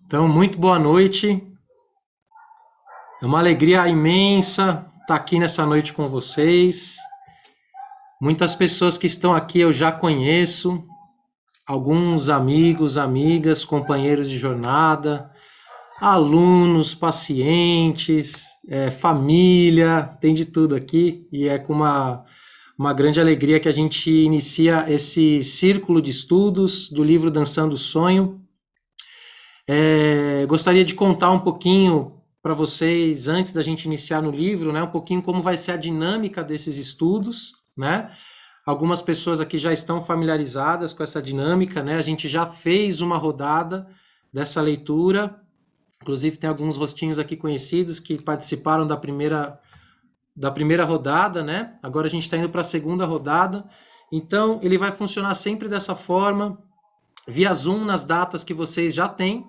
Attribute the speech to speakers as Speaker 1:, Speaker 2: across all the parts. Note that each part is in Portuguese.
Speaker 1: Então, muito boa noite. É uma alegria imensa estar aqui nessa noite com vocês. Muitas pessoas que estão aqui eu já conheço, alguns amigos, amigas, companheiros de jornada, alunos, pacientes, família, tem de tudo aqui e é com uma grande alegria que a gente inicia esse círculo de estudos do livro Dançando o Sonho. Gostaria de contar um pouquinho para vocês, antes da gente iniciar no livro, né, um pouquinho como vai ser a dinâmica desses estudos, né? Algumas pessoas aqui já estão familiarizadas com essa dinâmica, né? A gente já fez uma rodada dessa leitura, inclusive tem alguns rostinhos aqui conhecidos que participaram da primeira rodada, né? Agora a gente está indo para a segunda rodada, então ele vai funcionar sempre dessa forma, via Zoom nas datas que vocês já têm,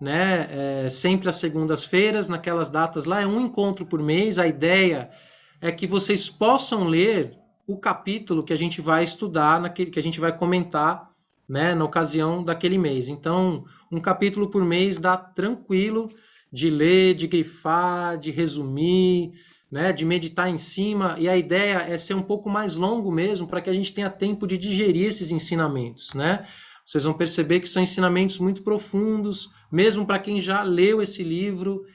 Speaker 1: né? Sempre às segundas-feiras, naquelas datas lá, é um encontro por mês. A ideia é que vocês possam ler o capítulo que a gente vai estudar, que a gente vai comentar, né, na ocasião daquele mês. Então, um capítulo por mês dá tranquilo de ler, de grifar, de resumir, né, de meditar em cima. E a ideia é ser um pouco mais longo mesmo, para que a gente tenha tempo de digerir esses ensinamentos, né? Vocês vão perceber que são ensinamentos muito profundos, mesmo para quem já leu esse livro,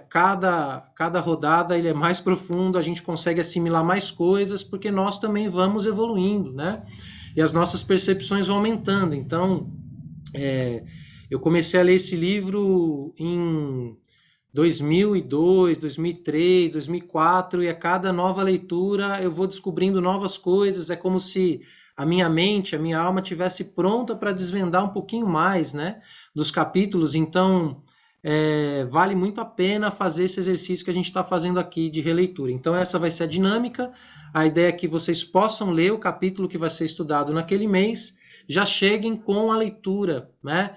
Speaker 1: cada rodada ele é mais profundo, a gente consegue assimilar mais coisas, porque nós também vamos evoluindo, né? E as nossas percepções vão aumentando. Então, eu comecei a ler esse livro em 2002, 2003, 2004, e a cada nova leitura eu vou descobrindo novas coisas. É como se a minha mente, a minha alma tivesse pronta para desvendar um pouquinho mais, né, dos capítulos. Então, vale muito a pena fazer esse exercício que a gente está fazendo aqui de releitura. Então, essa vai ser a dinâmica. A ideia é que vocês possam ler o capítulo que vai ser estudado naquele mês, já cheguem com a leitura, né?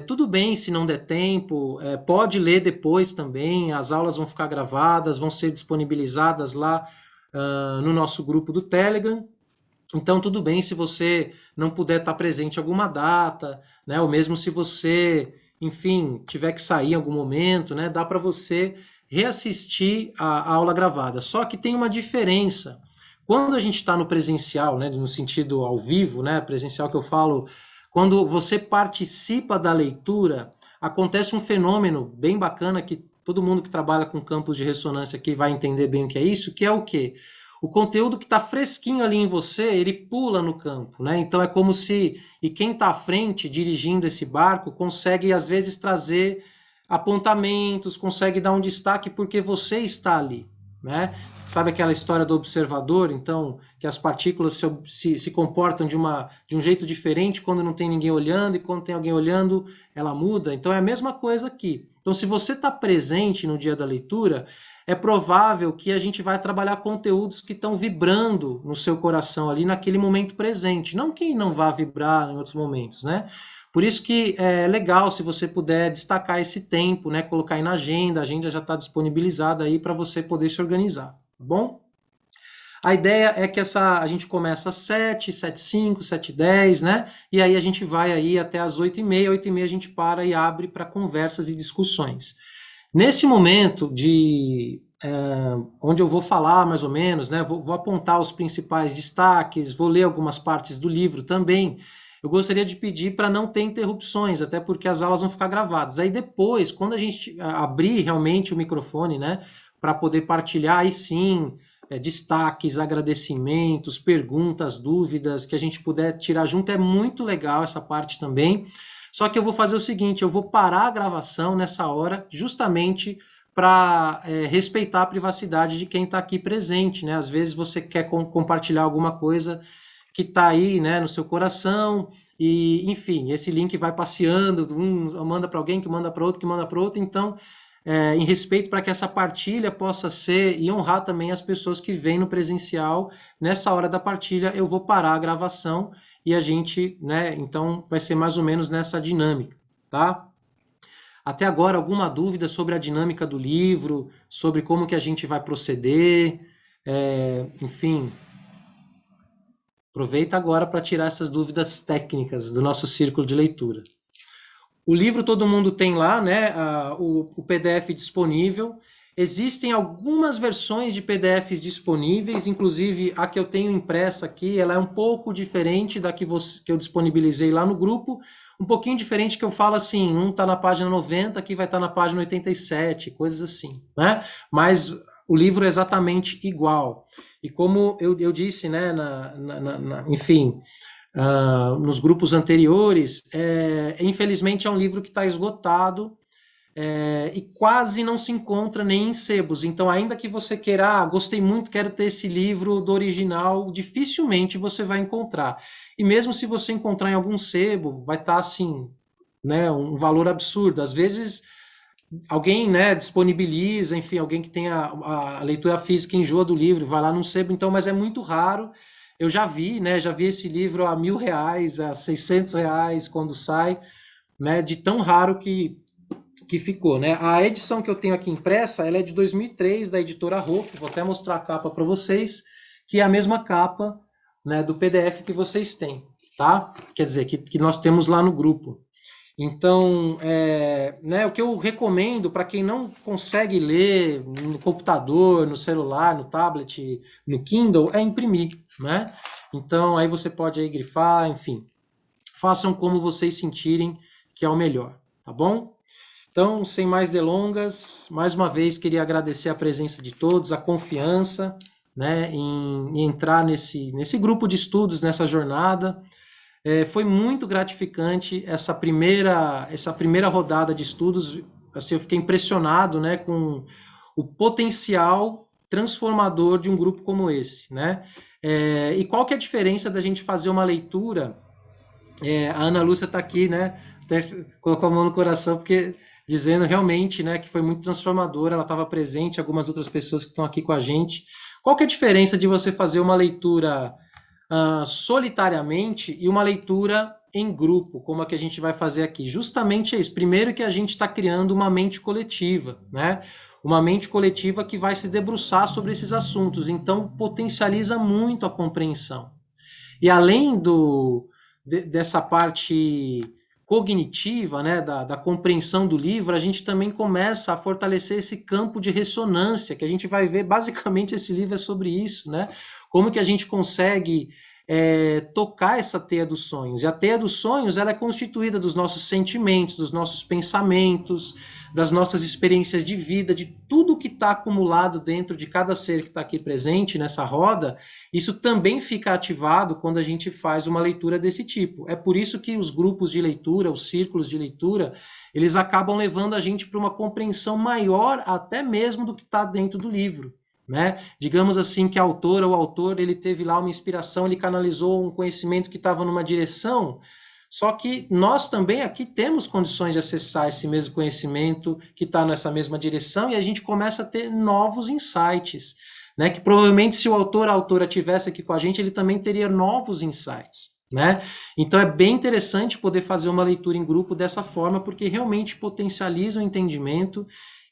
Speaker 1: Tudo bem se não der tempo, pode ler depois também, as aulas vão ficar gravadas, vão ser disponibilizadas lá no nosso grupo do Telegram. Então, tudo bem se você não puder estar presente em alguma data, né? Ou mesmo se você, enfim, tiver que sair em algum momento, né? Dá para você reassistir a aula gravada. Só que tem uma diferença. Quando a gente está no presencial, né? No sentido ao vivo, né? Presencial que eu falo, quando você participa da leitura, acontece um fenômeno bem bacana que todo mundo que trabalha com campos de ressonância aqui vai entender bem o que é isso, que é o quê? O conteúdo que está fresquinho ali em você, ele pula no campo, né? Então é como se, e quem está à frente dirigindo esse barco consegue às vezes trazer apontamentos, consegue dar um destaque porque você está ali, né? Sabe aquela história do observador, então, que as partículas se comportam de um jeito diferente quando não tem ninguém olhando, e quando tem alguém olhando, ela muda. Então é a mesma coisa aqui. Então, se você está presente no dia da leitura, é provável que a gente vai trabalhar conteúdos que estão vibrando no seu coração ali naquele momento presente, não que não vá vibrar em outros momentos, né? Por isso que é legal se você puder destacar esse tempo, né? Colocar aí na agenda, a agenda já está disponibilizada aí para você poder se organizar, tá bom? A ideia é que a gente começa às 7, 7h05, 7h10, né? E aí a gente vai aí até às 8h30, 8h30 a gente para e abre para conversas e discussões. Nesse momento onde eu vou falar mais ou menos, né, vou apontar os principais destaques, vou ler algumas partes do livro também, eu gostaria de pedir para não ter interrupções, até porque as aulas vão ficar gravadas. Aí depois, quando a gente abrir realmente o microfone, né, para poder partilhar, aí sim, destaques, agradecimentos, perguntas, dúvidas, que a gente puder tirar junto, é muito legal essa parte também. Só que eu vou fazer o seguinte, eu vou parar a gravação nessa hora, justamente para respeitar a privacidade de quem está aqui presente, né? Às vezes você quer compartilhar alguma coisa que está aí, né, no seu coração, e enfim, esse link vai passeando, manda para alguém, que manda para outro, que manda para outro, então, em respeito para que essa partilha possa ser, e honrar também as pessoas que vêm no presencial, nessa hora da partilha eu vou parar a gravação, e a gente, né, então vai ser mais ou menos nessa dinâmica, tá? Até agora, alguma dúvida sobre a dinâmica do livro, sobre como que a gente vai proceder, enfim, Aproveita agora para tirar essas dúvidas técnicas do nosso círculo de leitura. O livro todo mundo tem lá, né? O PDF disponível. Existem algumas versões de PDFs disponíveis, inclusive a que eu tenho impressa aqui, ela é um pouco diferente da que eu disponibilizei lá no grupo, um pouquinho diferente que eu falo assim, um está na página 90, aqui vai estar na página 87, coisas assim, né? Mas o livro é exatamente igual. E como eu disse, né, enfim, nos grupos anteriores, infelizmente é um livro que está esgotado, e quase não se encontra nem em sebos. Então, ainda que você queira, gostei muito, quero ter esse livro do original, dificilmente você vai encontrar. E mesmo se você encontrar em algum sebo, vai estar assim, né, um valor absurdo. Às vezes alguém, né, disponibiliza, enfim, alguém que tem a leitura física enjoa do livro, vai lá num sebo, então, mas é muito raro. Eu já vi, né, já vi esse livro a R$ 1.000, a R$ 600 quando sai, né, de tão raro que ficou, né? A edição que eu tenho aqui impressa, ela é de 2003, da editora Rocco, vou até mostrar a capa para vocês, que é a mesma capa, né, do PDF que vocês têm, tá? Quer dizer, que nós temos lá no grupo. Então, né, o que eu recomendo para quem não consegue ler no computador, no celular, no tablet, no Kindle, é imprimir, né? Então, aí você pode aí grifar, enfim. Façam como vocês sentirem que é o melhor, tá bom? Então, sem mais delongas, mais uma vez queria agradecer a presença de todos, a confiança, né, em entrar nesse grupo de estudos, nessa jornada. Foi muito gratificante essa primeira rodada de estudos. Assim, eu fiquei impressionado, né, com o potencial transformador de um grupo como esse, né? E qual que é a diferença da gente fazer uma leitura? A Ana Lúcia está aqui, né? Até colocou a mão no coração, porque dizendo realmente, né, que foi muito transformadora, ela estava presente, algumas outras pessoas que estão aqui com a gente. Qual que é a diferença de você fazer uma leitura solitariamente e uma leitura em grupo, como a que a gente vai fazer aqui? Justamente é isso. Primeiro que a gente está criando uma mente coletiva, né? Uma mente coletiva que vai se debruçar sobre esses assuntos, então potencializa muito a compreensão. E além dessa parte cognitiva, né, da compreensão do livro, a gente também começa a fortalecer esse campo de ressonância, que a gente vai ver, basicamente esse livro é sobre isso, né? Como que a gente consegue tocar essa teia dos sonhos. E a teia dos sonhos, ela é constituída dos nossos sentimentos, dos nossos pensamentos, das nossas experiências de vida, de tudo que está acumulado dentro de cada ser que está aqui presente nessa roda. Isso também fica ativado quando a gente faz uma leitura desse tipo. É por isso que os grupos de leitura, os círculos de leitura, eles acabam levando a gente para uma compreensão maior até mesmo do que está dentro do livro, né? Digamos assim que a autora ou o autor, ele teve lá uma inspiração, ele canalizou um conhecimento que estava numa direção, só que nós também aqui temos condições de acessar esse mesmo conhecimento que está nessa mesma direção, e a gente começa a ter novos insights, né? Que provavelmente se o autor ou a autora tivesse aqui com a gente, ele também teria novos insights, né? Então é bem interessante poder fazer uma leitura em grupo dessa forma, porque realmente potencializa o entendimento.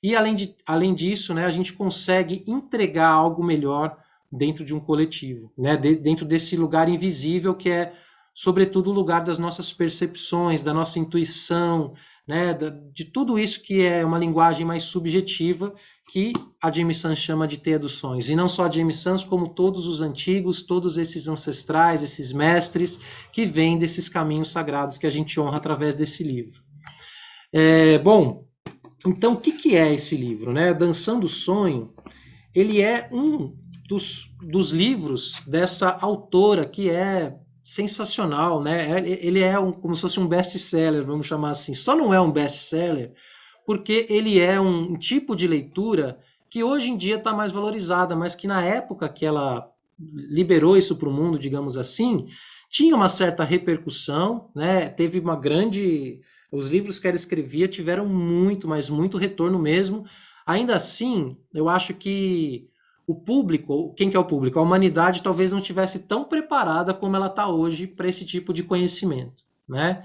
Speaker 1: E além disso, né, a gente consegue entregar algo melhor dentro de um coletivo, né, dentro desse lugar invisível que é, sobretudo, o lugar das nossas percepções, da nossa intuição, né, de tudo isso que é uma linguagem mais subjetiva, que a Jaime Sans chama de teia dos sonhos. E não só a Jaime Sans, como todos os antigos, todos esses ancestrais, esses mestres que vêm desses caminhos sagrados que a gente honra através desse livro. Bom, então, o que é esse livro, né? Dançando o Sonho, ele é um dos livros dessa autora que é sensacional, né? Ele é como se fosse um best-seller, vamos chamar assim. Só não é um best-seller porque ele é um tipo de leitura que hoje em dia está mais valorizada, mas que na época que ela liberou isso para o mundo, digamos assim, tinha uma certa repercussão, né? Teve uma grande... Os livros que ela escrevia tiveram muito, mas muito retorno mesmo. Ainda assim, eu acho que o público, quem que é o público? A humanidade talvez não estivesse tão preparada como ela está hoje para esse tipo de conhecimento, né?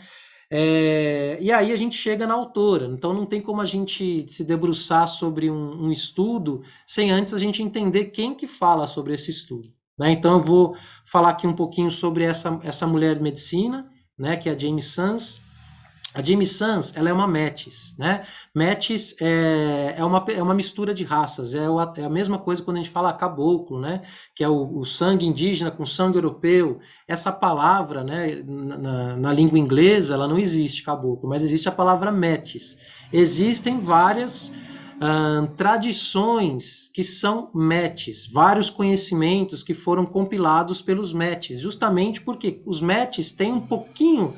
Speaker 1: E aí a gente chega na autora, então não tem como a gente se debruçar sobre um estudo sem antes a gente entender quem que fala sobre esse estudo, né? Então eu vou falar aqui um pouquinho sobre essa mulher de medicina, né, que é a Jamie Sams. A Jamie Sams, ela é uma Métis, né? Métis é uma mistura de raças, é a mesma coisa quando a gente fala caboclo, né? Que é o sangue indígena com sangue europeu. Essa palavra, né, na língua inglesa, ela não existe, caboclo, mas existe a palavra Métis. Existem várias tradições que são Métis, vários conhecimentos que foram compilados pelos Métis, justamente porque os Métis têm um pouquinho,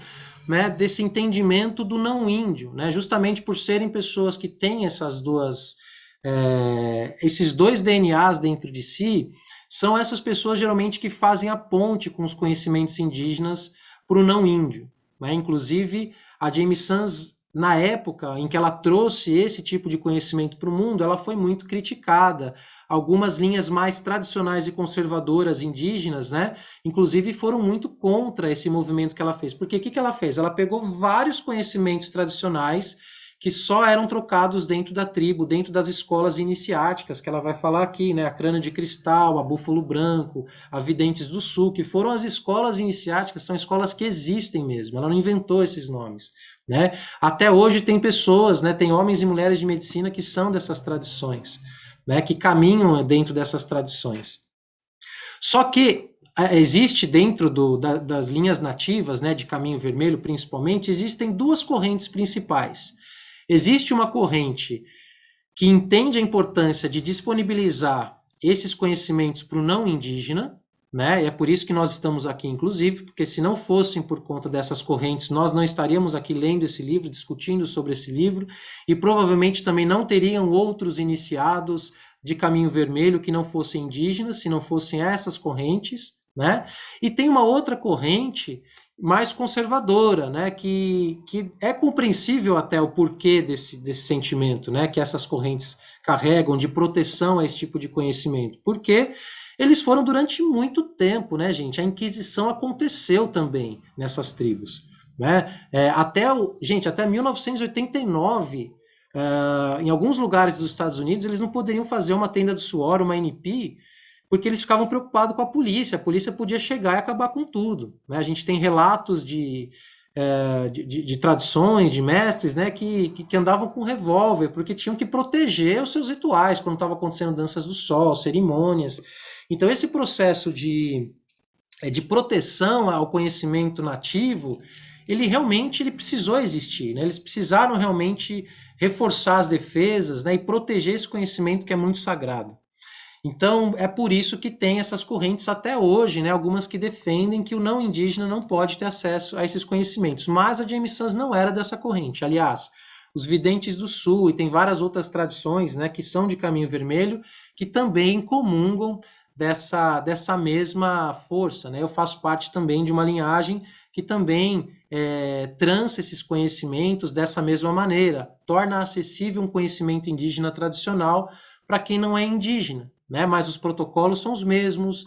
Speaker 1: né, desse entendimento do não índio, né, justamente por serem pessoas que têm esses dois DNAs dentro de si, são essas pessoas geralmente que fazem a ponte com os conhecimentos indígenas para o não índio, né? Inclusive, a Jamie Sams, na época em que ela trouxe esse tipo de conhecimento para o mundo, ela foi muito criticada. Algumas linhas mais tradicionais e conservadoras indígenas, né, inclusive foram muito contra esse movimento que ela fez. Porque o que ela fez? Ela pegou vários conhecimentos tradicionais que só eram trocados dentro da tribo, dentro das escolas iniciáticas, que ela vai falar aqui, né? A Crânio de Cristal, a Búfalo Branco, a Videntes do Sul, que foram as escolas iniciáticas, são escolas que existem mesmo, ela não inventou esses nomes, né? Até hoje tem pessoas, né? Tem homens e mulheres de medicina que são dessas tradições, né? Que caminham dentro dessas tradições. Só que existe dentro das linhas nativas, né, de Caminho Vermelho principalmente, existem duas correntes principais. Existe uma corrente que entende a importância de disponibilizar esses conhecimentos para o não indígena, né? E é por isso que nós estamos aqui, inclusive, porque se não fossem por conta dessas correntes, nós não estaríamos aqui lendo esse livro, discutindo sobre esse livro, e provavelmente também não teriam outros iniciados de Caminho Vermelho que não fossem indígenas, se não fossem essas correntes, né? E tem uma outra corrente mais conservadora, né, que é compreensível até o porquê desse sentimento, né, que essas correntes carregam de proteção a esse tipo de conhecimento, porque eles foram durante muito tempo, né, gente, a Inquisição aconteceu também nessas tribos, né, até 1989, em alguns lugares dos Estados Unidos, eles não poderiam fazer uma tenda do suor, uma NP, porque eles ficavam preocupados com a polícia podia chegar e acabar com tudo, né? A gente tem relatos de tradições, de mestres, né, que andavam com revólver, porque tinham que proteger os seus rituais, quando estava acontecendo danças do sol, cerimônias. Então, esse processo de proteção ao conhecimento nativo, ele precisou existir, né? Eles precisaram realmente reforçar as defesas, né, e proteger esse conhecimento que é muito sagrado. Então, é por isso que tem essas correntes até hoje, né? Algumas que defendem que o não indígena não pode ter acesso a esses conhecimentos. Mas a Jamie Sams não era dessa corrente. Aliás, os Videntes do Sul e tem várias outras tradições, né, que são de Caminho Vermelho, que também comungam dessa mesma força, né? Eu faço parte também de uma linhagem que também trança esses conhecimentos dessa mesma maneira, torna acessível um conhecimento indígena tradicional para quem não é indígena, né? Mas os protocolos são os mesmos,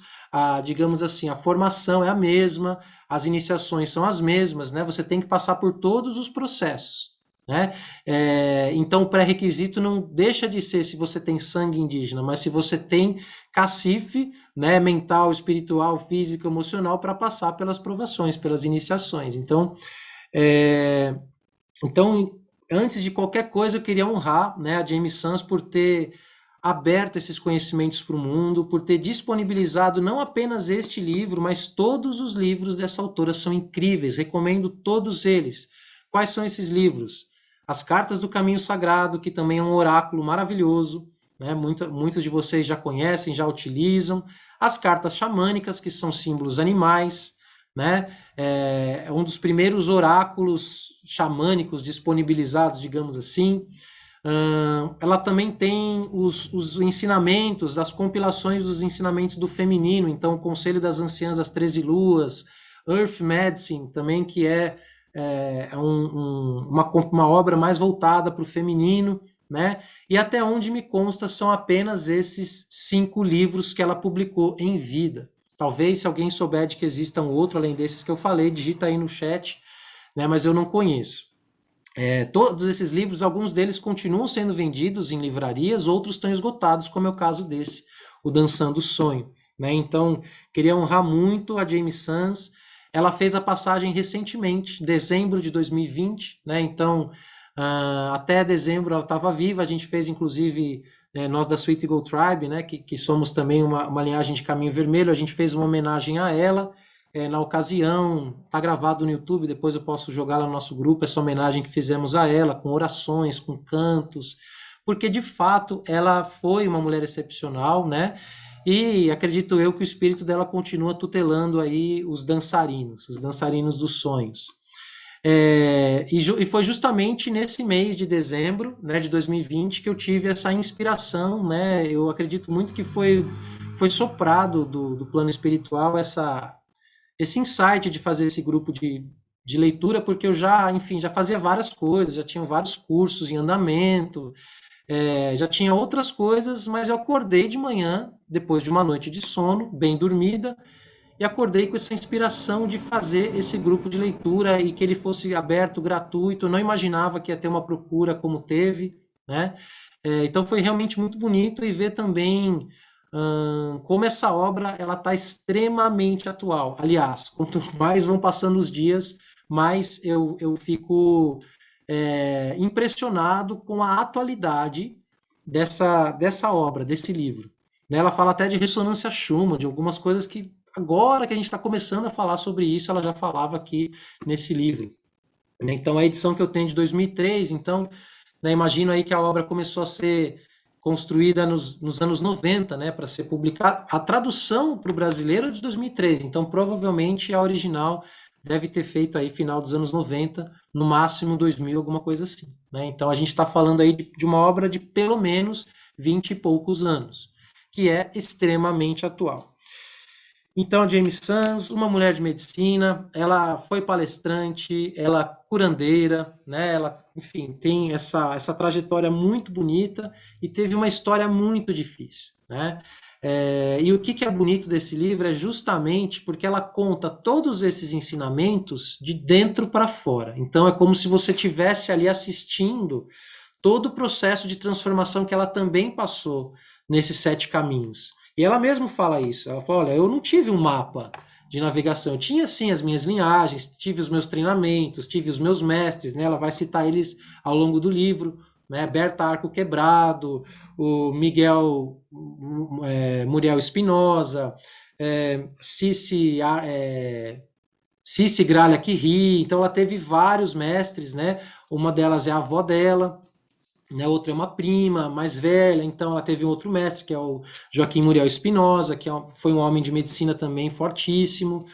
Speaker 1: digamos assim, a formação é a mesma, as iniciações são as mesmas, né? Você tem que passar por todos os processos, né? Então o pré-requisito não deixa de ser se você tem sangue indígena, mas se você tem cacife, né, mental, espiritual, físico, emocional para passar pelas provações, pelas iniciações. Então, antes de qualquer coisa, eu queria honrar, né, a Jamie Sams por ter aberto esses conhecimentos para o mundo, por ter disponibilizado não apenas este livro, mas todos os livros dessa autora são incríveis, recomendo todos eles. Quais são esses livros? As Cartas do Caminho Sagrado, que também é um oráculo maravilhoso, né? Muitos de vocês já conhecem, já utilizam. As Cartas Xamânicas, que são símbolos animais, né? É um dos primeiros oráculos xamânicos disponibilizados, digamos assim. Ela também tem os ensinamentos, as compilações dos ensinamentos do feminino, então o Conselho das Anciãs das 13 Luas, Earth Medicine, também que uma obra mais voltada para o feminino, né? E até onde me consta são apenas esses 5 livros que ela publicou em vida. Talvez, se alguém souber de que existam outro além desses que eu falei, digita aí no chat, né? Mas eu não conheço. Todos esses livros, alguns deles continuam sendo vendidos em livrarias, outros estão esgotados, como é o caso desse, o Dançando o Sonho. né? Então, queria honrar muito a Jamie Sams. Ela fez a passagem recentemente, dezembro de 2020, né? Então, até dezembro ela estava viva. A gente fez, inclusive, nós da Sweet Eagle Tribe, né? Que somos também uma linhagem de caminho vermelho, a gente fez uma homenagem a ela. Na ocasião, está gravado no YouTube, depois eu posso jogar lá no nosso grupo, essa homenagem que fizemos a ela, com orações, com cantos, porque de fato ela foi uma mulher excepcional, né? E acredito eu que o espírito dela continua tutelando aí os dançarinos dos sonhos. E foi justamente nesse mês de dezembro, né, de 2020 que eu tive essa inspiração, né? Eu acredito muito que foi soprado do plano espiritual esse insight de fazer esse grupo de leitura, porque eu já, enfim, já fazia várias coisas, já tinha vários cursos em andamento, já tinha outras coisas, mas eu acordei de manhã, depois de uma noite de sono, bem dormida, e acordei com essa inspiração de fazer esse grupo de leitura e que ele fosse aberto, gratuito. Eu não imaginava que ia ter uma procura como teve, né? Então foi realmente muito bonito e ver também como essa obra ela está extremamente atual. Aliás, quanto mais vão passando os dias, mais eu fico impressionado com a atualidade dessa obra, desse livro. Né? Ela fala até de ressonância Schumann, de algumas coisas que agora que a gente está começando a falar sobre isso, ela já falava aqui nesse livro. Né? Então, a edição que eu tenho de 2003, então, né, imagino aí que a obra começou a ser construída nos anos 90, né, para ser publicada. A tradução para o brasileiro é de 2003, então provavelmente a original deve ter feito aí final dos anos 90, no máximo 2000, alguma coisa assim. Né? Então a gente está falando aí de uma obra de pelo menos 20 e poucos anos, que é extremamente atual. Então, a Jamie Sams, uma mulher de medicina, ela foi palestrante, ela curandeira, né? Ela, enfim, tem essa trajetória muito bonita e teve uma história muito difícil, né? E o que é bonito desse livro é justamente porque ela conta todos esses ensinamentos de dentro para fora. Então, é como se você estivesse ali assistindo todo o processo de transformação que ela também passou nesses 7 caminhos. E ela mesma fala isso. Ela fala: olha, eu não tive um mapa de navegação. Eu tinha, sim, as minhas linhagens, tive os meus treinamentos, tive os meus mestres, né? Ela vai citar eles ao longo do livro, né? Berta Arco Quebrado, o Miguel Muriel Espinosa, Cici Gralha Quirri. Então ela teve vários mestres, né? Uma delas é a avó dela, né, outra é uma prima mais velha, então ela teve um outro mestre, que é o Joaquim Muriel Espinosa, que foi um homem de medicina também fortíssimo.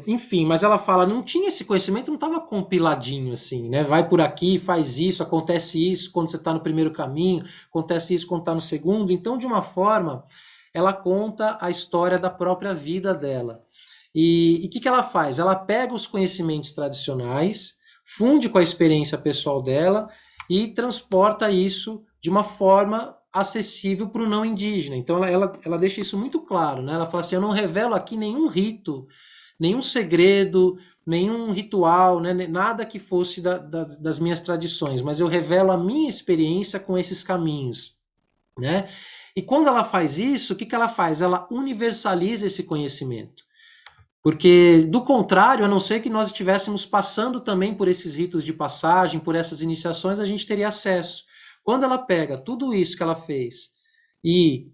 Speaker 1: Enfim, mas ela fala, não tinha esse conhecimento, não estava compiladinho assim, né? Vai por aqui, faz isso, acontece isso quando você está no primeiro caminho, acontece isso quando está no segundo. Então, de uma forma, ela conta a história da própria vida dela. E o que ela faz? Ela pega os conhecimentos tradicionais, funde com a experiência pessoal dela e transporta isso de uma forma acessível para o não indígena. Então ela deixa isso muito claro, né? Ela fala assim: eu não revelo aqui nenhum rito, nenhum segredo, nenhum ritual, né? Nada que fosse das minhas tradições, mas eu revelo a minha experiência com esses caminhos, né? E quando ela faz isso, o que ela faz? Ela universaliza esse conhecimento. Porque, do contrário, a não ser que nós estivéssemos passando também por esses ritos de passagem, por essas iniciações, a gente teria acesso. Quando ela pega tudo isso que ela fez e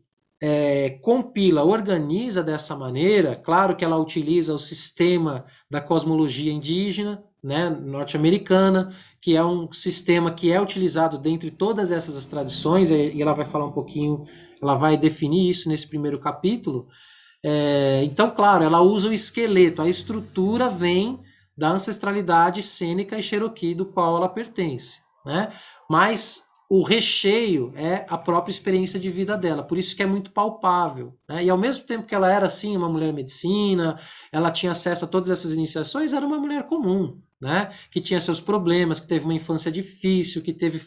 Speaker 1: compila, organiza dessa maneira, claro que ela utiliza o sistema da cosmologia indígena, né, norte-americana, que é um sistema que é utilizado dentre todas essas tradições, e ela vai falar um pouquinho, ela vai definir isso nesse primeiro capítulo. Então, claro, ela usa o esqueleto, a estrutura vem da ancestralidade sênica e cherokee do qual ela pertence, né? Mas o recheio é a própria experiência de vida dela, por isso que é muito palpável, né? E ao mesmo tempo que ela era, assim, uma mulher medicina, ela tinha acesso a todas essas iniciações, era uma mulher comum, né? Que tinha seus problemas, que teve uma infância difícil, que teve,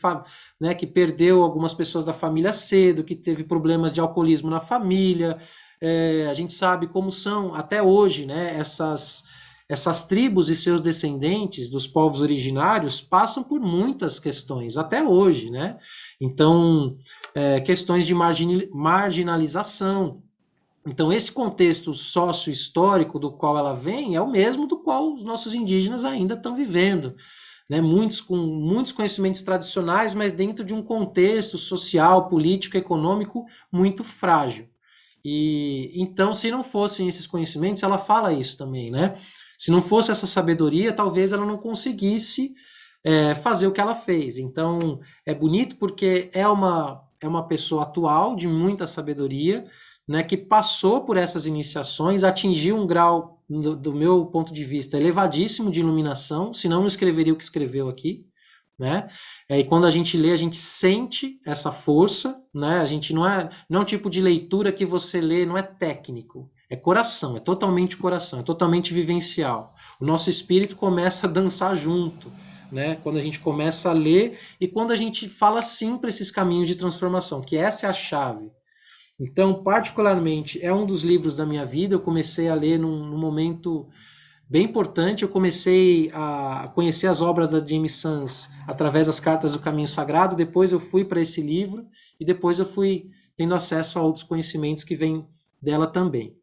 Speaker 1: né, que perdeu algumas pessoas da família cedo, que teve problemas de alcoolismo na família. A gente sabe como são até hoje, né, essas tribos e seus descendentes dos povos originários passam por muitas questões, até hoje, né? Então, questões de marginalização, Então, esse contexto sócio-histórico do qual ela vem é o mesmo do qual os nossos indígenas ainda estão vivendo, né? Muitos com muitos conhecimentos tradicionais, mas dentro de um contexto social, político, econômico muito frágil. E então, se não fossem esses conhecimentos, ela fala isso também, né? Se não fosse essa sabedoria, talvez ela não conseguisse fazer o que ela fez. Então, é bonito porque é uma pessoa atual de muita sabedoria, né, que passou por essas iniciações, atingiu um grau, do meu ponto de vista, elevadíssimo de iluminação, senão não escreveria o que escreveu aqui, né? E quando a gente lê, a gente sente essa força, né? A gente não é um tipo de leitura que você lê, não é técnico, é coração, é totalmente coração, é totalmente vivencial. O nosso espírito começa a dançar junto, né? Quando a gente começa a ler e quando a gente fala sim para esses caminhos de transformação, que essa é a chave. Então, particularmente, é um dos livros da minha vida. Eu comecei a ler num momento bem importante. Eu comecei a conhecer as obras da James Sans através das Cartas do Caminho Sagrado. Depois eu fui para esse livro e depois eu fui tendo acesso a outros conhecimentos que vêm dela também.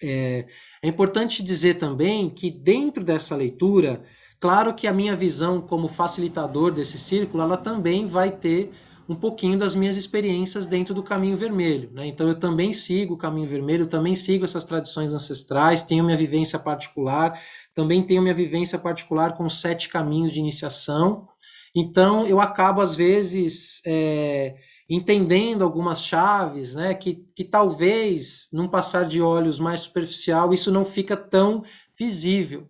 Speaker 1: É importante dizer também que dentro dessa leitura, claro que a minha visão como facilitador desse círculo, ela também vai ter um pouquinho das minhas experiências dentro do Caminho Vermelho, né? Então eu também sigo o Caminho Vermelho, também sigo essas tradições ancestrais, tenho minha vivência particular, também tenho minha vivência particular com os 7 caminhos de iniciação. Então eu acabo às vezes entendendo algumas chaves, né, que talvez, num passar de olhos mais superficial, isso não fica tão visível.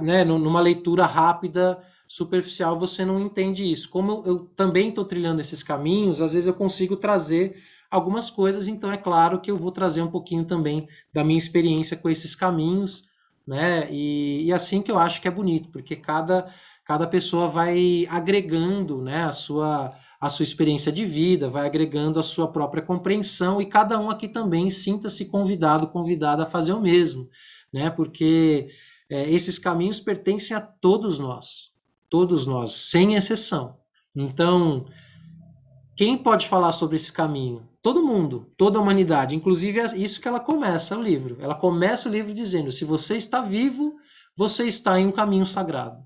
Speaker 1: Né, numa leitura rápida, superficial, você não entende isso. Como eu também estou trilhando esses caminhos, às vezes eu consigo trazer algumas coisas, então é claro que eu vou trazer um pouquinho também da minha experiência com esses caminhos, né, e assim que eu acho que é bonito, porque cada pessoa vai agregando, né, a sua experiência de vida, vai agregando a sua própria compreensão e cada um aqui também sinta-se convidado, convidada a fazer o mesmo, né? Porque esses caminhos pertencem a todos nós, sem exceção. Então, quem pode falar sobre esse caminho? Todo mundo, toda a humanidade. Inclusive, é isso que ela começa o livro. Ela começa o livro dizendo: se você está vivo, você está em um caminho sagrado.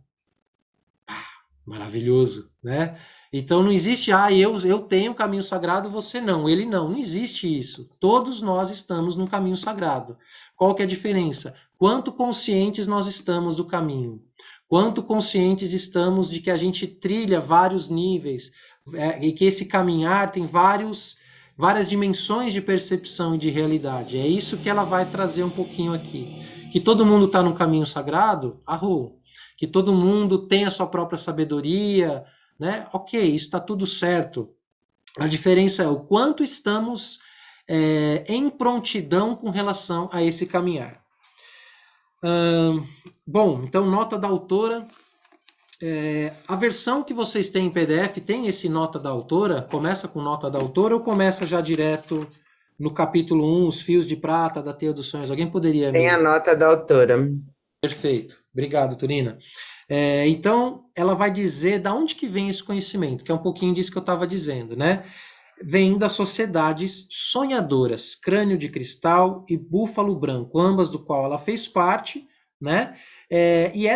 Speaker 1: Maravilhoso, né? Então não existe, eu tenho um caminho sagrado, você não. Ele não existe isso. Todos nós estamos num caminho sagrado. Qual que é a diferença? Quanto conscientes nós estamos do caminho? Quanto conscientes estamos de que a gente trilha vários níveis, e que esse caminhar tem várias dimensões de percepção e de realidade. É isso que ela vai trazer um pouquinho aqui. Que todo mundo está no caminho sagrado? Arro. Que todo mundo tem a sua própria sabedoria, né? Ok, isso está tudo certo. A diferença é o quanto estamos em prontidão com relação a esse caminhar. Bom, então nota da autora. A versão que vocês têm em PDF tem esse nota da autora? Começa com nota da autora ou começa já direto no capítulo 1, Os Fios de Prata da Teia dos Sonhos? Alguém poderia
Speaker 2: Tem
Speaker 1: me...
Speaker 2: a nota da autora.
Speaker 1: Perfeito. Obrigado, Turina. Então, ela vai dizer da onde que vem esse conhecimento, que é um pouquinho disso que eu estava dizendo, né? Vem das sociedades sonhadoras, Crânio de Cristal e Búfalo Branco, ambas do qual ela fez parte, né? E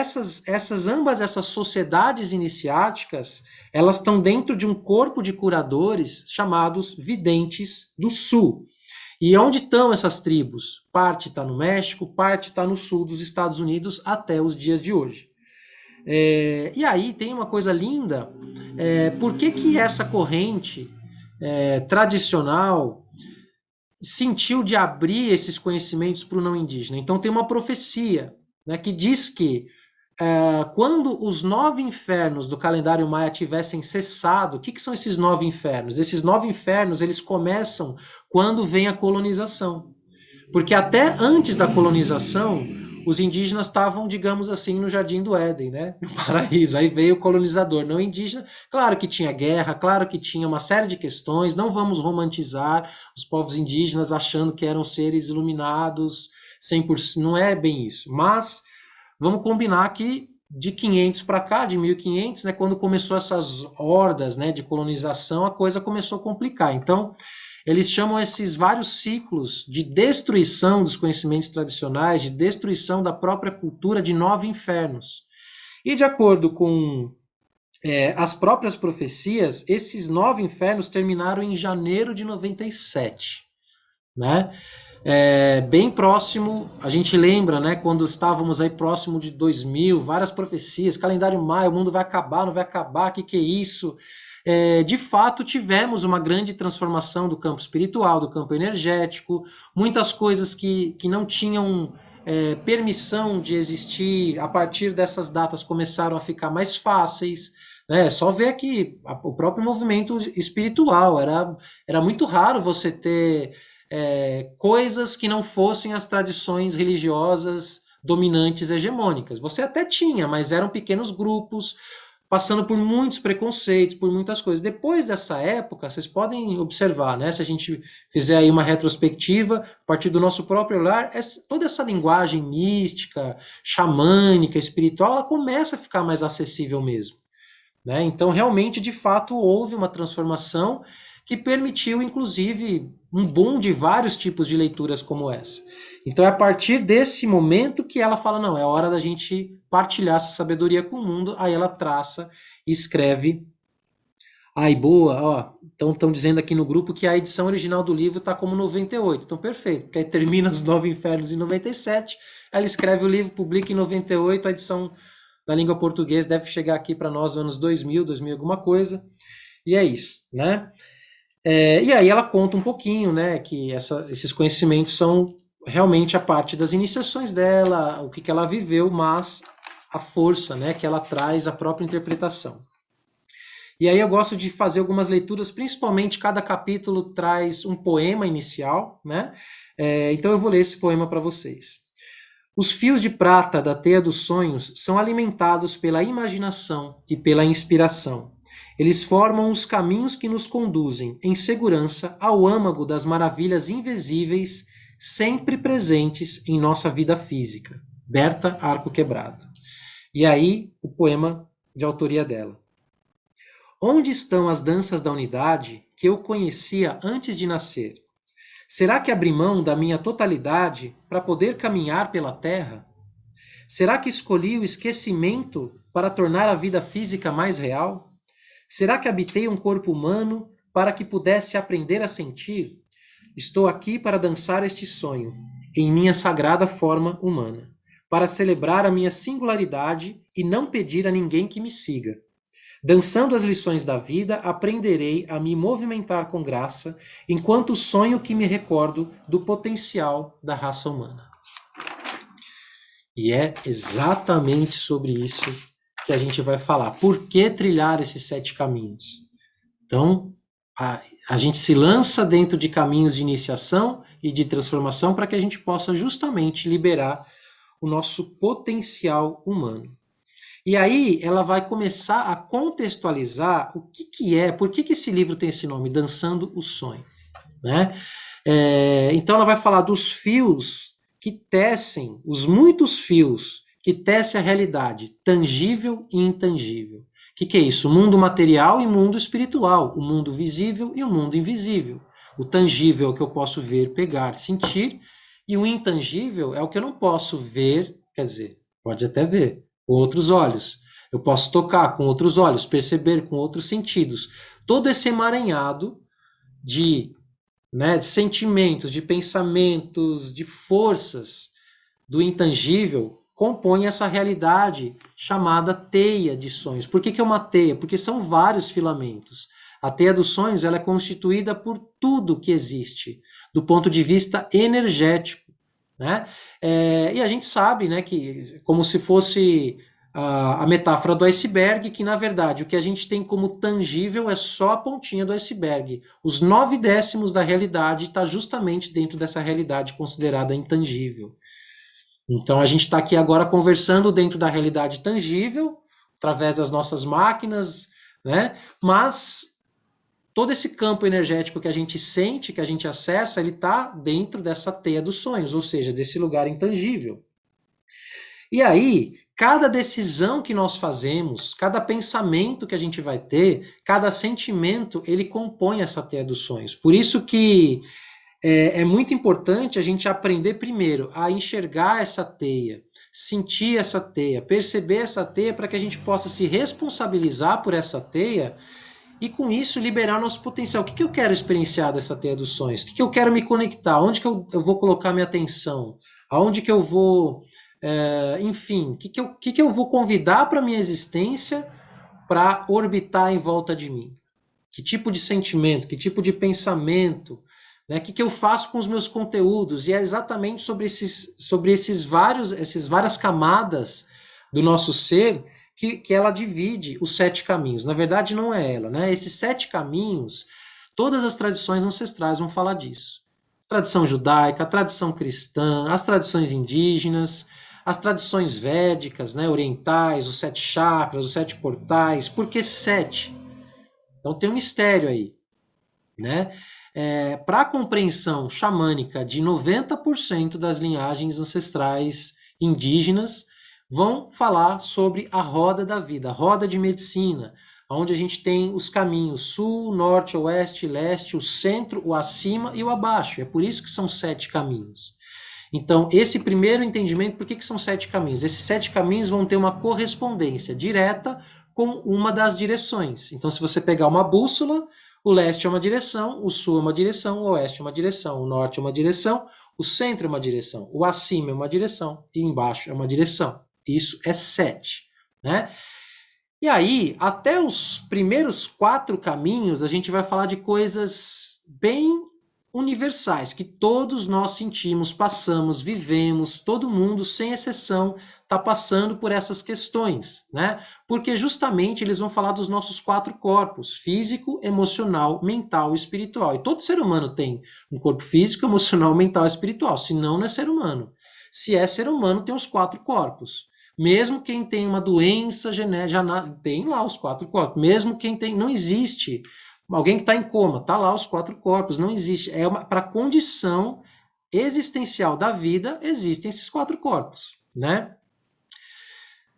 Speaker 1: ambas essas sociedades iniciáticas, elas estão dentro de um corpo de curadores chamados Videntes do Sul. E onde estão essas tribos? Parte está no México, parte está no sul dos Estados Unidos até os dias de hoje. E aí tem uma coisa linda, por que essa corrente tradicional sentiu de abrir esses conhecimentos para o não indígena? Então tem uma profecia, né, que diz que quando os 9 infernos do calendário maia tivessem cessado, o que são esses 9 infernos? Esses 9 infernos, eles começam quando vem a colonização. Porque até antes da colonização, os indígenas estavam, digamos assim, no Jardim do Éden, né? No paraíso. Aí veio o colonizador não indígena. Claro que tinha guerra, claro que tinha uma série de questões. Não vamos romantizar os povos indígenas achando que eram seres iluminados 100%. Não é bem isso. Mas vamos combinar que de 500 para cá, de 1500, né, quando começou essas hordas, né, de colonização, a coisa começou a complicar. Então, eles chamam esses vários ciclos de destruição dos conhecimentos tradicionais, de destruição da própria cultura de 9 infernos. E de acordo com as próprias profecias, esses 9 infernos terminaram em janeiro de 97, né? Bem próximo, a gente lembra, né, quando estávamos aí próximo de 2000, várias profecias, calendário maio, o mundo vai acabar, não vai acabar, o que é isso? De fato, tivemos uma grande transformação do campo espiritual, do campo energético, muitas coisas que não tinham permissão de existir, a partir dessas datas começaram a ficar mais fáceis, né? Só ver aqui o próprio movimento espiritual, era muito raro você ter coisas que não fossem as tradições religiosas dominantes hegemônicas. Você até tinha, mas eram pequenos grupos, passando por muitos preconceitos, por muitas coisas. Depois dessa época, vocês podem observar, né? Se a gente fizer aí uma retrospectiva, a partir do nosso próprio lar, toda essa linguagem mística, xamânica, espiritual, ela começa a ficar mais acessível mesmo, né? Então, realmente, de fato, houve uma transformação que permitiu, inclusive, um boom de vários tipos de leituras como essa. Então é a partir desse momento que ela fala, não, é hora da gente partilhar essa sabedoria com o mundo, aí ela traça e escreve. Ai, boa, ó, estão dizendo aqui no grupo que a edição original do livro está como 98, então perfeito, porque aí termina os 9 infernos em 97, ela escreve o livro, publica em 98, a edição da língua portuguesa deve chegar aqui para nós nos anos 2000 alguma coisa, e é isso, né? E aí ela conta um pouquinho, né, que esses conhecimentos são realmente a parte das iniciações dela, o que ela viveu, mas a força, né, que ela traz, a própria interpretação. E aí eu gosto de fazer algumas leituras, principalmente cada capítulo traz um poema inicial, né? Então eu vou ler esse poema para vocês. Os fios de prata da teia dos sonhos são alimentados pela imaginação e pela inspiração. Eles formam os caminhos que nos conduzem, em segurança, ao âmago das maravilhas invisíveis, sempre presentes em nossa vida física. Berta Arco Quebrado. E aí, o poema de autoria dela. Onde estão as danças da unidade que eu conhecia antes de nascer? Será que abri mão da minha totalidade para poder caminhar pela terra? Será que escolhi o esquecimento para tornar a vida física mais real? Será que habitei um corpo humano para que pudesse aprender a sentir? Estou aqui para dançar este sonho, em minha sagrada forma humana, para celebrar a minha singularidade e não pedir a ninguém que me siga. Dançando as lições da vida, aprenderei a me movimentar com graça, enquanto sonho que me recordo do potencial da raça humana. E é exatamente sobre isso que a gente vai falar. Por que trilhar esses 7 caminhos? Então, a gente se lança dentro de caminhos de iniciação e de transformação para que a gente possa justamente liberar o nosso potencial humano. E aí ela vai começar a contextualizar o que é, por que esse livro tem esse nome, Dançando o Sonho, né? Então ela vai falar dos fios que tecem, os muitos fios que tecem a realidade tangível e intangível. O que é isso? Mundo material e mundo espiritual, o mundo visível e o mundo invisível. O tangível é o que eu posso ver, pegar, sentir, e o intangível é o que eu não posso ver, quer dizer, pode até ver, com outros olhos. Eu posso tocar com outros olhos, perceber com outros sentidos. Todo esse emaranhado de sentimentos, de pensamentos, de forças do intangível compõe essa realidade chamada teia de sonhos. Por que é uma teia? Porque são vários filamentos. A teia dos sonhos ela é constituída por tudo que existe, do ponto de vista energético, né? E a gente sabe, né, que como se fosse a metáfora do iceberg, que na verdade o que a gente tem como tangível é só a pontinha do iceberg. Os 9/10 da realidade está justamente dentro dessa realidade considerada intangível. Então a gente está aqui agora conversando dentro da realidade tangível, através das nossas máquinas, né? Mas todo esse campo energético que a gente sente, que a gente acessa, ele está dentro dessa teia dos sonhos, ou seja, desse lugar intangível. E aí, Cada decisão que nós fazemos, cada pensamento que a gente vai ter, cada sentimento, ele compõe essa teia dos sonhos. Por isso que é muito importante a gente aprender primeiro a enxergar essa teia, sentir essa teia, perceber essa teia para que a gente possa se responsabilizar por essa teia e com isso liberar nosso potencial. O que eu quero experienciar dessa teia dos sonhos? O que eu quero me conectar? Onde que eu vou colocar minha atenção? Aonde que eu vou, enfim, o que eu vou convidar para minha existência para orbitar em volta de mim? Que tipo de sentimento, que tipo de pensamento, né? O que eu faço com os meus conteúdos? E é exatamente sobre essas várias camadas do nosso ser que ela divide os 7 caminhos. Na verdade, não é ela, né? Esses 7 caminhos, todas as tradições ancestrais vão falar disso. Tradição judaica, a tradição cristã, as tradições indígenas, as tradições védicas, né, orientais, os 7 chakras, os 7 portais. Por que 7? Então tem um mistério aí, né? Para a compreensão xamânica de 90% das linhagens ancestrais indígenas, vão falar sobre a roda da vida, a roda de medicina, onde a gente tem os caminhos sul, norte, oeste, leste, o centro, o acima e o abaixo. É por isso que são 7 caminhos. Então, esse primeiro entendimento, por que são 7 caminhos? Esses 7 caminhos vão ter uma correspondência direta com uma das direções. Então, se você pegar uma bússola, o leste é uma direção, o sul é uma direção, o oeste é uma direção, o norte é uma direção, o centro é uma direção, o acima é uma direção e embaixo é uma direção. Isso é 7, né? E aí, até os primeiros 4 caminhos, a gente vai falar de coisas bem universais, que todos nós sentimos, passamos, vivemos, todo mundo, sem exceção, está passando por essas questões, né? Porque justamente eles vão falar dos nossos 4 corpos, físico, emocional, mental e espiritual. E todo ser humano tem um corpo físico, emocional, mental e espiritual, senão não é ser humano. Se é ser humano, tem os 4 corpos. Mesmo quem tem uma doença genética, já tem lá os 4 corpos. Mesmo quem tem, não existe alguém que está em coma, está lá os 4 corpos, não existe. Para a condição existencial da vida, existem esses 4 corpos, né?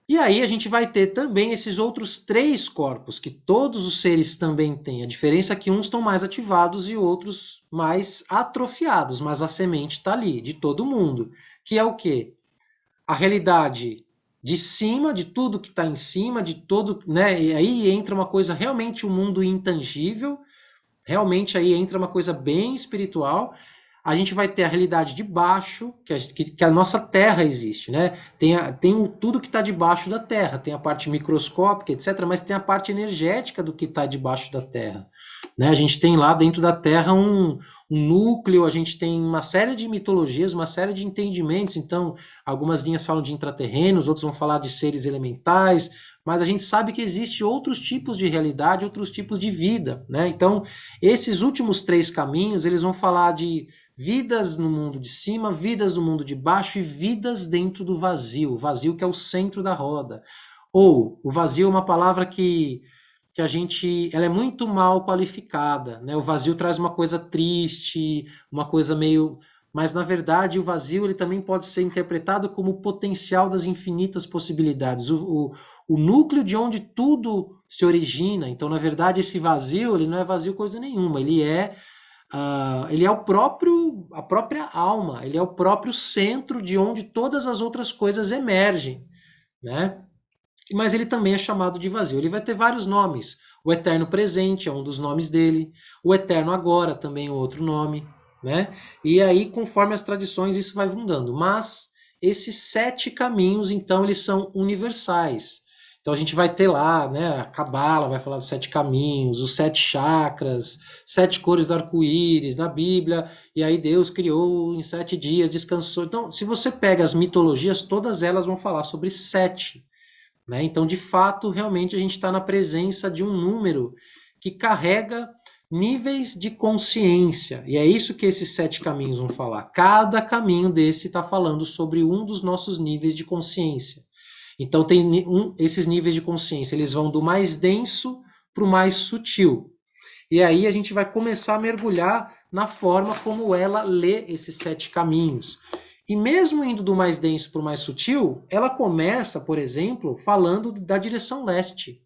Speaker 1: E aí a gente vai ter também esses outros 3 corpos, que todos os seres também têm. A diferença é que uns estão mais ativados e outros mais atrofiados, mas a semente está ali, de todo mundo. Que é o quê? A realidade de cima, de tudo que está em cima, de todo, né? E aí entra uma coisa realmente o mundo intangível, realmente aí entra uma coisa bem espiritual. A gente vai ter a realidade de baixo, que a nossa Terra existe, né? Tem tudo que está debaixo da Terra, tem a parte microscópica, etc., mas tem a parte energética do que está debaixo da Terra. Né? A gente tem lá dentro da Terra um núcleo, a gente tem uma série de mitologias, uma série de entendimentos. Então, algumas linhas falam de intraterrenos, outros vão falar de seres elementais, mas a gente sabe que existe outros tipos de realidade, outros tipos de vida, né? Então, esses últimos 3 caminhos, eles vão falar de vidas no mundo de cima, vidas no mundo de baixo e vidas dentro do vazio, o vazio que é o centro da roda. Ou, o vazio é uma palavra que ela é muito mal qualificada, né? O vazio traz uma coisa triste, uma coisa meio, mas na verdade o vazio ele também pode ser interpretado como o potencial das infinitas possibilidades, o núcleo de onde tudo se origina. Então, na verdade, esse vazio ele não é vazio coisa nenhuma, ele é a própria alma, ele é o próprio centro de onde todas as outras coisas emergem, né? Mas ele também é chamado de vazio. Ele vai ter vários nomes. O eterno presente é um dos nomes dele. O eterno agora também é outro nome, né? E aí, conforme as tradições, isso vai mudando. Mas esses 7 caminhos, então, eles são universais. Então a gente vai ter lá, né? A Cabala vai falar dos 7 caminhos, os 7 chakras, 7 cores do arco-íris na Bíblia. E aí Deus criou em 7 dias, descansou. Então, se você pega as mitologias, todas elas vão falar sobre 7. Né? Então, de fato, realmente a gente está na presença de um número que carrega níveis de consciência. E é isso que esses 7 caminhos vão falar. Cada caminho desse está falando sobre um dos nossos níveis de consciência. Então, esses níveis de consciência, eles vão do mais denso para o mais sutil. E aí a gente vai começar a mergulhar na forma como ela lê esses 7 caminhos. E mesmo indo do mais denso para o mais sutil, ela começa, por exemplo, falando da direção leste,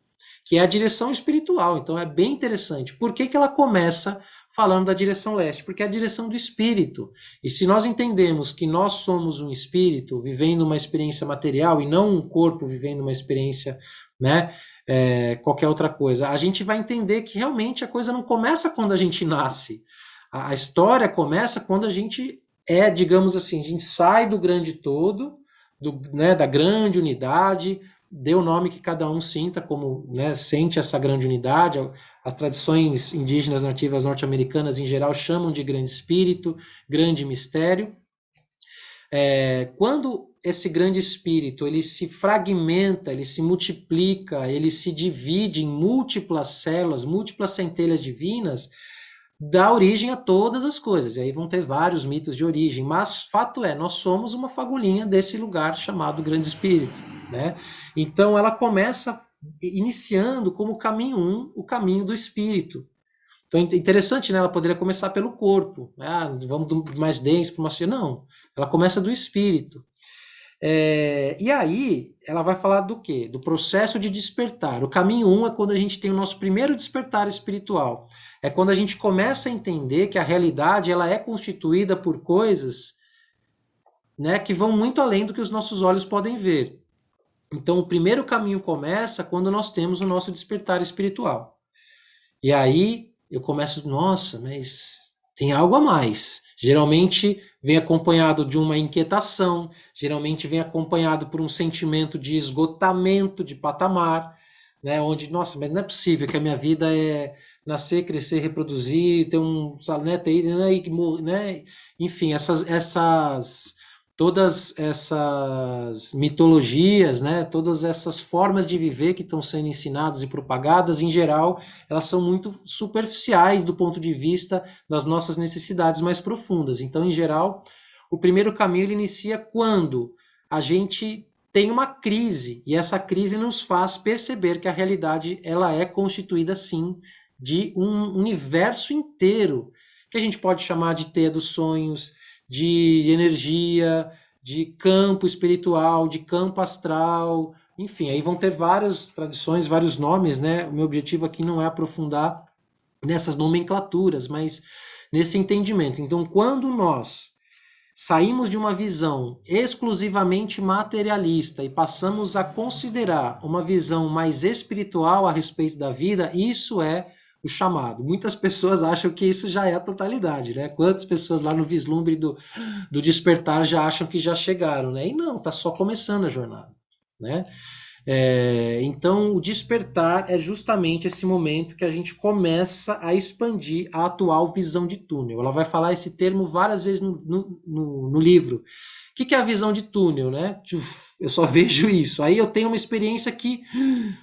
Speaker 1: que é a direção espiritual. Então é bem interessante. Por que ela começa falando da direção leste? Porque é a direção do espírito. E se nós entendemos que nós somos um espírito vivendo uma experiência material e não um corpo vivendo uma experiência, né, qualquer outra coisa, a gente vai entender que realmente a coisa não começa quando a gente nasce. A história começa quando a gente digamos assim, a gente sai do grande todo, né, da grande unidade, dê o nome que cada um sinta, como, né, sente essa grande unidade. As tradições indígenas nativas norte-americanas, em geral, chamam de grande espírito, grande mistério. Quando esse grande espírito ele se fragmenta, ele se multiplica, ele se divide em múltiplas células, múltiplas centelhas divinas, dá origem a todas as coisas. E aí vão ter vários mitos de origem, mas fato é, nós somos uma fagulhinha desse lugar chamado Grande Espírito, né? Então ela começa iniciando como caminho 1, o caminho do espírito. Então é interessante, né? Ela poderia começar pelo corpo, né? Vamos do mais denso para o mais... Não, ela começa do espírito. E aí ela vai falar do quê? Do processo de despertar. O caminho 1 é quando a gente tem o nosso primeiro despertar espiritual. É quando a gente começa a entender que a realidade ela é constituída por coisas, né, que vão muito além do que os nossos olhos podem ver. Então o primeiro caminho começa quando nós temos o nosso despertar espiritual. E aí eu começo, nossa, mas tem algo a mais. Geralmente vem acompanhado de uma inquietação, geralmente vem acompanhado por um sentimento de esgotamento de patamar, né? Onde, nossa, mas não é possível que a minha vida é nascer, crescer, reproduzir, ter um, né, ter, né, enfim, todas essas mitologias, né, todas essas formas de viver que estão sendo ensinadas e propagadas, em geral, elas são muito superficiais do ponto de vista das nossas necessidades mais profundas. Então, em geral, o primeiro caminho ele inicia quando a gente tem uma crise, e essa crise nos faz perceber que a realidade ela é constituída, sim, de um universo inteiro, que a gente pode chamar de teia dos sonhos, de energia, de campo espiritual, de campo astral, enfim, aí vão ter várias tradições, vários nomes, né? O meu objetivo aqui não é aprofundar nessas nomenclaturas, mas nesse entendimento. Então, quando nós saímos de uma visão exclusivamente materialista e passamos a considerar uma visão mais espiritual a respeito da vida, isso é o chamado. Muitas pessoas acham que isso já é a totalidade, né? Quantas pessoas lá no vislumbre do despertar já acham que já chegaram, né? E não, tá só começando a jornada, né? Então, o despertar é justamente esse momento que a gente começa a expandir a atual visão de túnel. Ela vai falar esse termo várias vezes no livro. O que é a visão de túnel, né? Eu só vejo isso. Aí eu tenho uma experiência que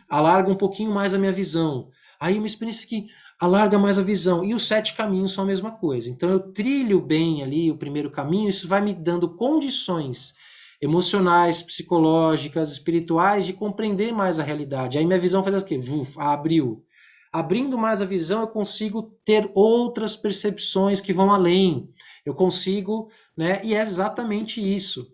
Speaker 1: alarga um pouquinho mais a minha visão. Aí uma experiência que alarga mais a visão. E os 7 caminhos são a mesma coisa. Então eu trilho bem ali o primeiro caminho, isso vai me dando condições emocionais, psicológicas, espirituais, de compreender mais a realidade. Aí minha visão faz o quê? Abriu. Abrindo mais a visão, eu consigo ter outras percepções que vão além. Eu consigo, né? E é exatamente isso.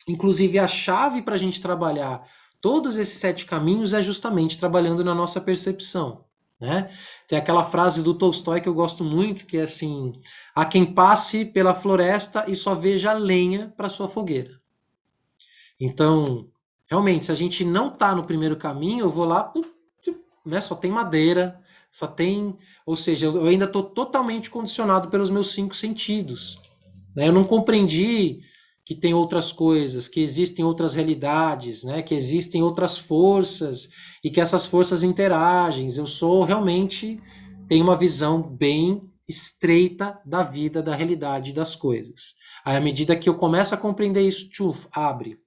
Speaker 1: Inclusive, a chave para a gente trabalhar todos esses 7 caminhos é justamente trabalhando na nossa percepção, né? Tem aquela frase do Tolstói que eu gosto muito, que é assim: há quem passe pela floresta e só veja lenha para sua fogueira. Então, realmente, se a gente não está no primeiro caminho, eu vou lá, né, só tem madeira, só tem... Ou seja, eu ainda estou totalmente condicionado pelos meus 5 sentidos, né? Eu não compreendi que tem outras coisas, que existem outras realidades, né? Que existem outras forças e que essas forças interagem. Eu sou realmente... tenho uma visão bem estreita da vida, da realidade das coisas. Aí, à medida que eu começo a compreender isso, abre.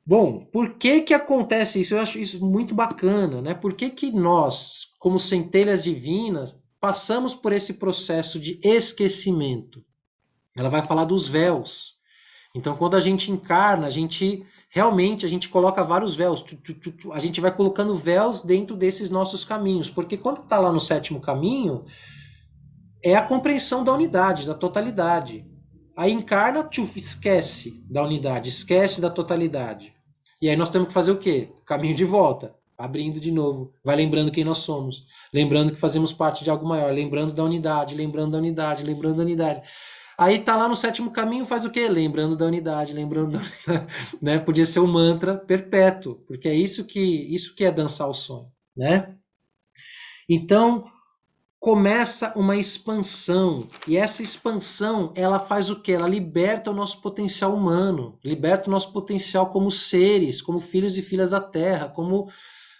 Speaker 1: Bom, por que que acontece isso? Eu acho isso muito bacana, né? Por que que nós, como centelhas divinas, passamos por esse processo de esquecimento? Ela vai falar dos véus. Então, quando a gente encarna, a gente realmente a gente coloca vários véus. A gente vai colocando véus dentro desses nossos caminhos, porque quando está lá no 7º caminho, é a compreensão da unidade, da totalidade. Aí encarna, tchuf, esquece da unidade, esquece da totalidade. E aí nós temos que fazer o quê? Caminho de volta, abrindo de novo, vai lembrando quem nós somos, lembrando que fazemos parte de algo maior, lembrando da unidade, lembrando da unidade, lembrando da unidade. Aí tá lá no sétimo caminho, faz o quê? Lembrando da unidade, lembrando da unidade, né? Podia ser um mantra perpétuo, porque é isso que é dançar o sonho, né? Então, começa uma expansão, e essa expansão, ela faz o quê? Ela liberta o nosso potencial humano, liberta o nosso potencial como seres, como filhos e filhas da Terra, como,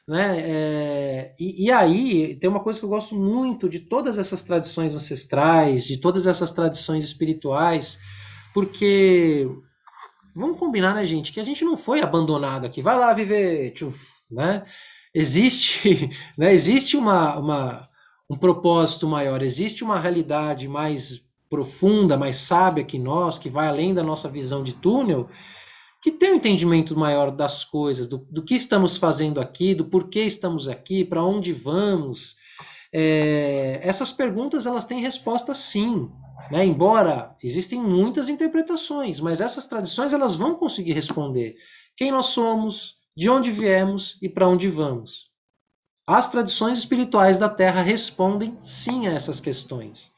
Speaker 1: né, e aí tem uma coisa que eu gosto muito de todas essas tradições ancestrais, de todas essas tradições espirituais, porque vamos combinar, né, gente, que a gente não foi abandonado aqui, vai lá viver, tchuf, né? Existe, né, existe um propósito maior, existe uma realidade mais profunda, mais sábia que nós, que vai além da nossa visão de túnel, que tem um entendimento maior das coisas, do que estamos fazendo aqui, do porquê estamos aqui, para onde vamos. Essas perguntas elas têm resposta sim, né? Embora existem muitas interpretações, mas essas tradições elas vão conseguir responder quem nós somos, de onde viemos e para onde vamos. As tradições espirituais da Terra respondem sim a essas questões.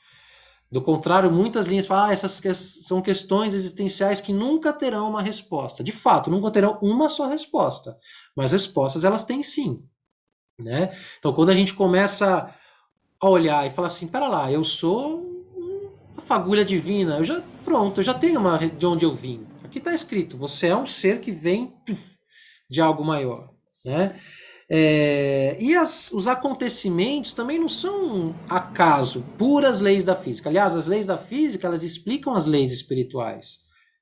Speaker 1: Do contrário, muitas linhas falam, essas são questões existenciais que nunca terão uma resposta. De fato, nunca terão uma só resposta, mas respostas elas têm sim, né? Então, quando a gente começa a olhar e falar assim, pera lá, eu sou uma fagulha divina, eu já tenho de onde eu vim. Aqui está escrito, você é um ser que vem de algo maior, né? Os acontecimentos também não são acaso, puras leis da física. Aliás, as leis da física, elas explicam as leis espirituais.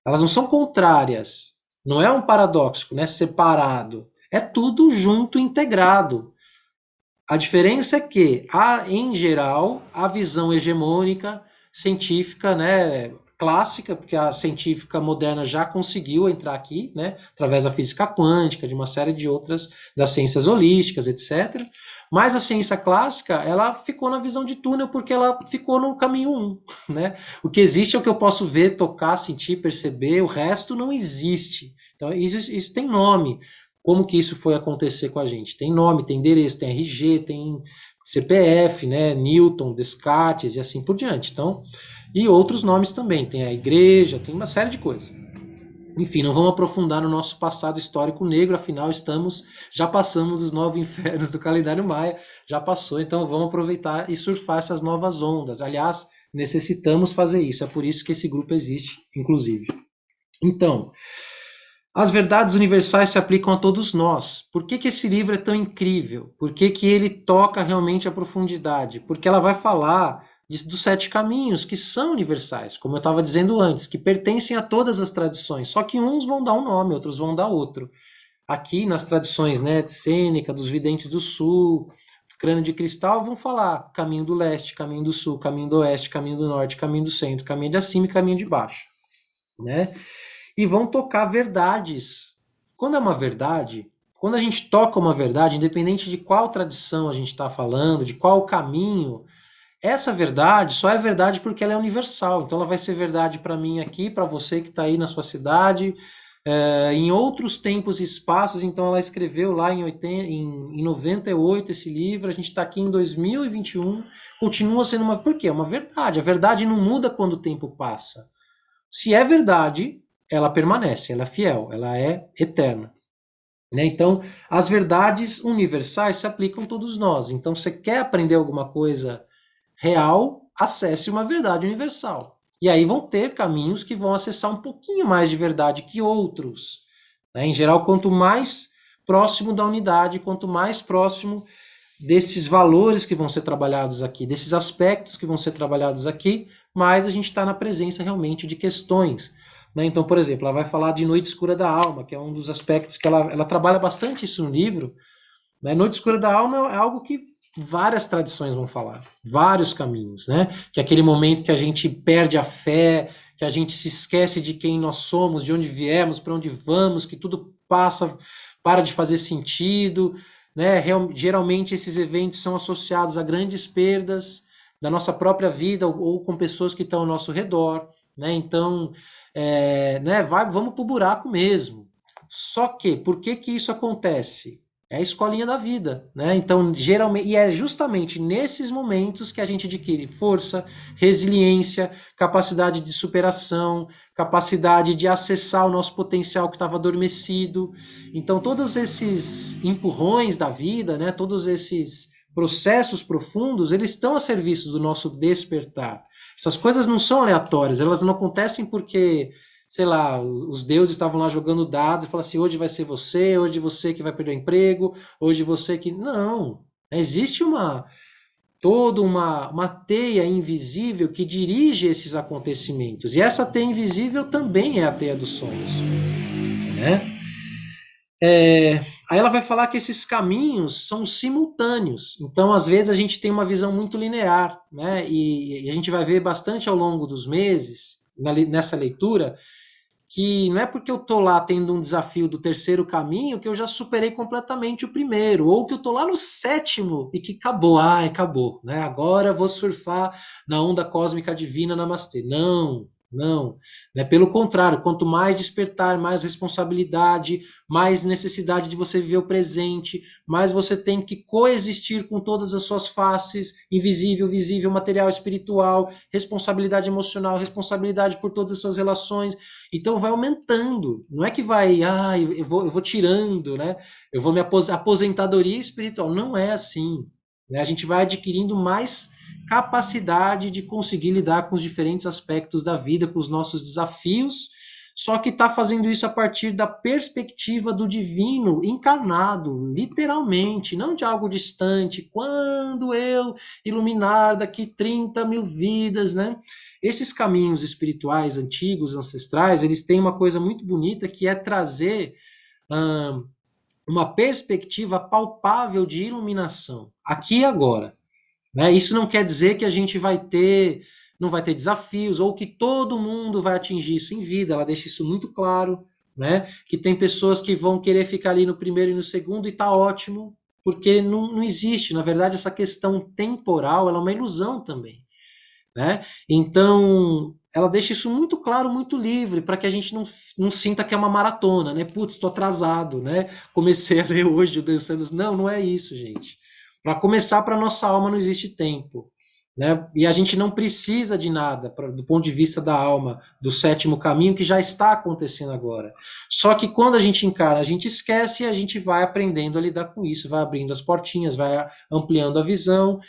Speaker 1: Elas não são contrárias. Não é um paradoxo, né, separado. É tudo junto, integrado. A diferença é que, em geral, a visão hegemônica científica, né, clássica, porque a científica moderna já conseguiu entrar aqui, né, através da física quântica, de uma série de outras, das ciências holísticas, etc. Mas a ciência clássica, ela ficou na visão de túnel porque ela ficou no caminho 1, né? O que existe é o que eu posso ver, tocar, sentir, perceber, o resto não existe. Então, isso tem nome. Como que isso foi acontecer com a gente? Tem nome, tem endereço, tem RG, tem CPF, né? Newton, Descartes e assim por diante. Então, e outros nomes também. Tem a igreja, tem uma série de coisas. Enfim, não vamos aprofundar no nosso passado histórico negro, afinal já passamos dos 9 infernos do calendário maia, já passou, então vamos aproveitar e surfar essas novas ondas. Aliás, necessitamos fazer isso, é por isso que esse grupo existe, inclusive. Então, as verdades universais se aplicam a todos nós. Por que esse livro é tão incrível? Por que ele toca realmente a profundidade? Porque ela vai falar dos 7 caminhos, que são universais, como eu estava dizendo antes, que pertencem a todas as tradições, só que uns vão dar um nome, outros vão dar outro. Aqui nas tradições, né, de Sêneca, dos videntes do sul, crânio de cristal, vão falar caminho do leste, caminho do sul, caminho do oeste, caminho do norte, caminho do centro, caminho de acima e caminho de baixo, né? E vão tocar verdades. Quando é uma verdade, quando a gente toca uma verdade, independente de qual tradição a gente está falando, de qual caminho, essa verdade só é verdade porque ela é universal. Então ela vai ser verdade para mim aqui, para você que está aí na sua cidade, em outros tempos e espaços. Então ela escreveu lá em 98 esse livro, a gente está aqui em 2021, continua sendo uma... Por quê? É uma verdade. A verdade não muda quando o tempo passa. Se é verdade, ela permanece, ela é fiel, ela é eterna. Né? Então, as verdades universais se aplicam a todos nós. Então, você quer aprender alguma coisa real, acesse uma verdade universal. E aí vão ter caminhos que vão acessar um pouquinho mais de verdade que outros. Né? Em geral, quanto mais próximo da unidade, quanto mais próximo desses valores que vão ser trabalhados aqui, desses aspectos que vão ser trabalhados aqui, mais a gente está na presença realmente de questões. Né? Então, por exemplo, ela vai falar de Noite Escura da Alma, que é um dos aspectos que ela trabalha bastante isso no livro. Né? Noite Escura da Alma é algo que várias tradições vão falar, vários caminhos, né? Que é aquele momento que a gente perde a fé, que a gente se esquece de quem nós somos, de onde viemos, para onde vamos, que tudo para de fazer sentido, né? Geralmente esses eventos são associados a grandes perdas da nossa própria vida ou com pessoas que estão ao nosso redor. né? Então, né, vamos pro buraco mesmo. Só que, por que que isso acontece? É a escolinha da vida, né? Então, geralmente, e é justamente nesses momentos que a gente adquire força, resiliência, capacidade de superação, capacidade de acessar o nosso potencial que estava adormecido. Então, todos esses empurrões da vida, né? Todos esses processos profundos, eles estão a serviço do nosso despertar. Essas coisas não são aleatórias, elas não acontecem porque, sei lá, os deuses estavam lá jogando dados e falaram assim: hoje vai ser você, hoje você que vai perder o emprego, hoje você que. Não. Existe toda uma teia invisível que dirige esses acontecimentos. E essa teia invisível também é a teia dos sonhos, né? É, aí ela vai falar que esses caminhos são simultâneos. Então, às vezes, a gente tem uma visão muito linear, né? E a gente vai ver bastante ao longo dos meses, nessa leitura, que não é porque eu tô lá tendo um desafio do terceiro caminho que eu já superei completamente o primeiro, ou que eu tô lá no sétimo e que acabou, ai, acabou, né? Agora eu vou surfar na onda cósmica divina, namastê. Não, não, né? Pelo contrário, quanto mais despertar, mais responsabilidade, mais necessidade de você viver o presente, mais você tem que coexistir com todas as suas faces, invisível, visível, material, espiritual, responsabilidade emocional, responsabilidade por todas as suas relações. Então vai aumentando, não é que vai, eu vou tirando, né? Eu vou me aposentadoria espiritual, não é assim, né? A gente vai adquirindo mais capacidade de conseguir lidar com os diferentes aspectos da vida, com os nossos desafios, só que está fazendo isso a partir da perspectiva do divino encarnado, literalmente, não de algo distante. Quando eu iluminar daqui 30 mil vidas, né? Esses caminhos espirituais antigos, ancestrais, eles têm uma coisa muito bonita que é trazer hum, uma perspectiva palpável de iluminação, aqui e agora. Né? Isso não quer dizer que a gente não vai ter desafios, ou que todo mundo vai atingir isso em vida, ela deixa isso muito claro, né? Que tem pessoas que vão querer ficar ali no primeiro e no segundo, e tá ótimo, porque não existe. Na verdade, essa questão temporal ela é uma ilusão também, né? Então, ela deixa isso muito claro, muito livre, para que a gente não sinta que é uma maratona, né? Putz, estou atrasado, né? Comecei a ler hoje o Dançando. Não, não é isso, gente. Para começar, para nossa alma não existe tempo, né? E a gente não precisa de nada, do ponto de vista da alma, do sétimo caminho, que já está acontecendo agora. Só que quando a gente encara, a gente esquece e a gente vai aprendendo a lidar com isso, vai abrindo as portinhas, vai ampliando a visão,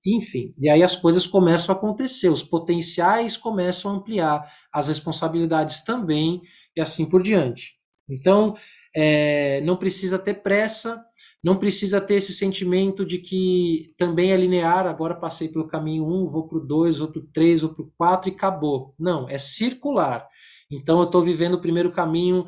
Speaker 1: enfim, e aí as coisas começam a acontecer, os potenciais começam a ampliar, as responsabilidades também, e assim por diante. Então, não precisa ter pressa, não precisa ter esse sentimento de que também é linear, agora passei pelo caminho 1, vou para o 2, vou para o 3, vou para o 4 e acabou. Não, é circular. Então eu estou vivendo o primeiro caminho,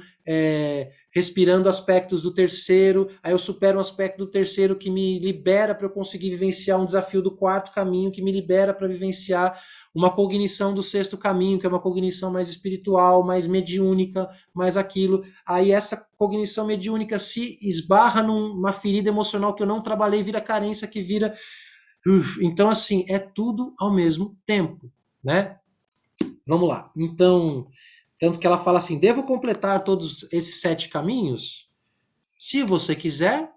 Speaker 1: respirando aspectos do terceiro, aí eu supero um aspecto do terceiro que me libera para eu conseguir vivenciar um desafio do quarto caminho, que me libera para vivenciar uma cognição do sexto caminho, que é uma cognição mais espiritual, mais mediúnica, mais aquilo. Aí essa cognição mediúnica se esbarra numa ferida emocional que eu não trabalhei, vira carência, que vira. Então, assim, é tudo ao mesmo tempo, né? Vamos lá. Então, tanto que ela fala assim: devo completar todos esses 7 caminhos? Se você quiser,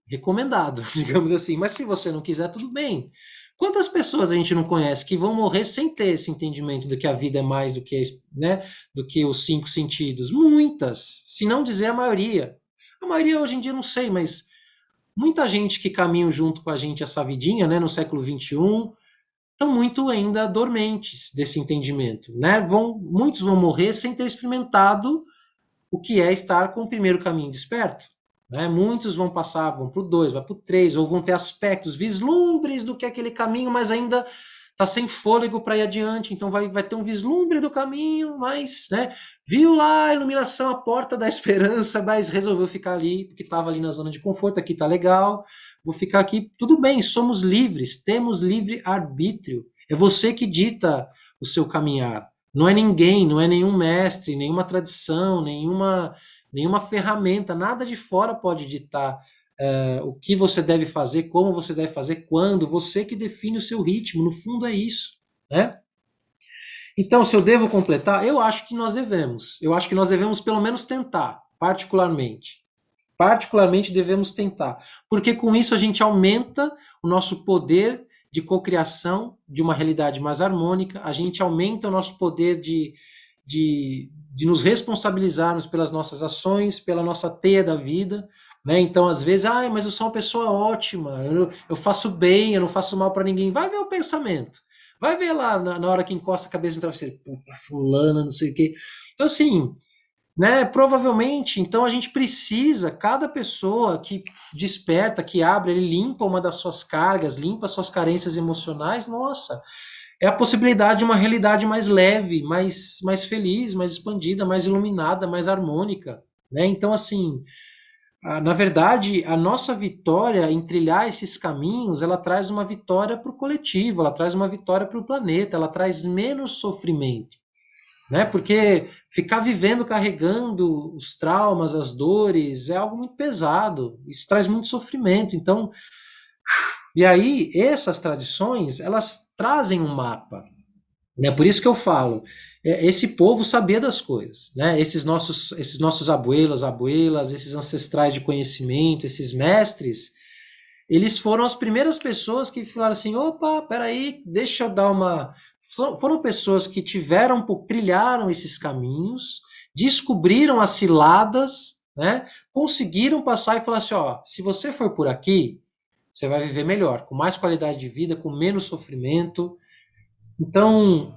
Speaker 1: recomendado, digamos assim. Mas se você não quiser, tudo bem. Quantas pessoas a gente não conhece que vão morrer sem ter esse entendimento de que a vida é mais do que, né, do que os 5 sentidos? Muitas, se não dizer a maioria. A maioria hoje em dia não sei, mas muita gente que caminha junto com a gente essa vidinha, né, no século XXI, estão muito ainda dormentes desse entendimento, né? Muitos vão morrer sem ter experimentado o que é estar com o primeiro caminho desperto. Né? Muitos vão passar, vão para o 2, vai para o 3, ou vão ter aspectos, vislumbres do que é aquele caminho, mas ainda está sem fôlego para ir adiante, então vai ter um vislumbre do caminho, mas né, viu lá a iluminação, a porta da esperança, mas resolveu ficar ali, porque estava ali na zona de conforto, aqui está legal, vou ficar aqui, tudo bem, somos livres, temos livre arbítrio, é você que dita o seu caminhar, não é ninguém, não é nenhum mestre, nenhuma tradição, nenhuma ferramenta, nada de fora pode ditar o que você deve fazer, como você deve fazer, quando, você que define o seu ritmo, no fundo é isso, né? Então, se eu devo completar, eu acho que nós devemos. Eu acho que nós devemos pelo menos tentar, particularmente. Particularmente devemos tentar. Porque com isso a gente aumenta o nosso poder de cocriação de uma realidade mais harmônica, a gente aumenta o nosso poder de nos responsabilizarmos pelas nossas ações, pela nossa teia da vida. Né? Então, às vezes, mas eu sou uma pessoa ótima, eu faço bem, eu não faço mal para ninguém. Vai ver o pensamento. Vai ver lá na hora que encosta a cabeça no travesseiro, puta, fulana, não sei o quê. Então, assim, né, provavelmente, então a gente precisa, cada pessoa que desperta, que abre, ele limpa uma das suas cargas, limpa as suas carências emocionais, nossa, é a possibilidade de uma realidade mais leve, mais feliz, mais expandida, mais iluminada, mais harmônica. Né? Então, assim, na verdade, a nossa vitória em trilhar esses caminhos, ela traz uma vitória para o coletivo, ela traz uma vitória para o planeta, ela traz menos sofrimento, né? Porque ficar vivendo carregando os traumas, as dores, é algo muito pesado, isso traz muito sofrimento. Então, e aí essas tradições, elas trazem um mapa, né? Por isso que eu falo, esse povo sabia das coisas, né? Esses nossos abuelos, abuelas, esses ancestrais de conhecimento, esses mestres, eles foram as primeiras pessoas que falaram assim: opa, peraí, deixa eu dar uma. Foram pessoas que trilharam esses caminhos, descobriram as ciladas, né? Conseguiram passar e falar assim: ó, se você for por aqui, você vai viver melhor, com mais qualidade de vida, com menos sofrimento. Então,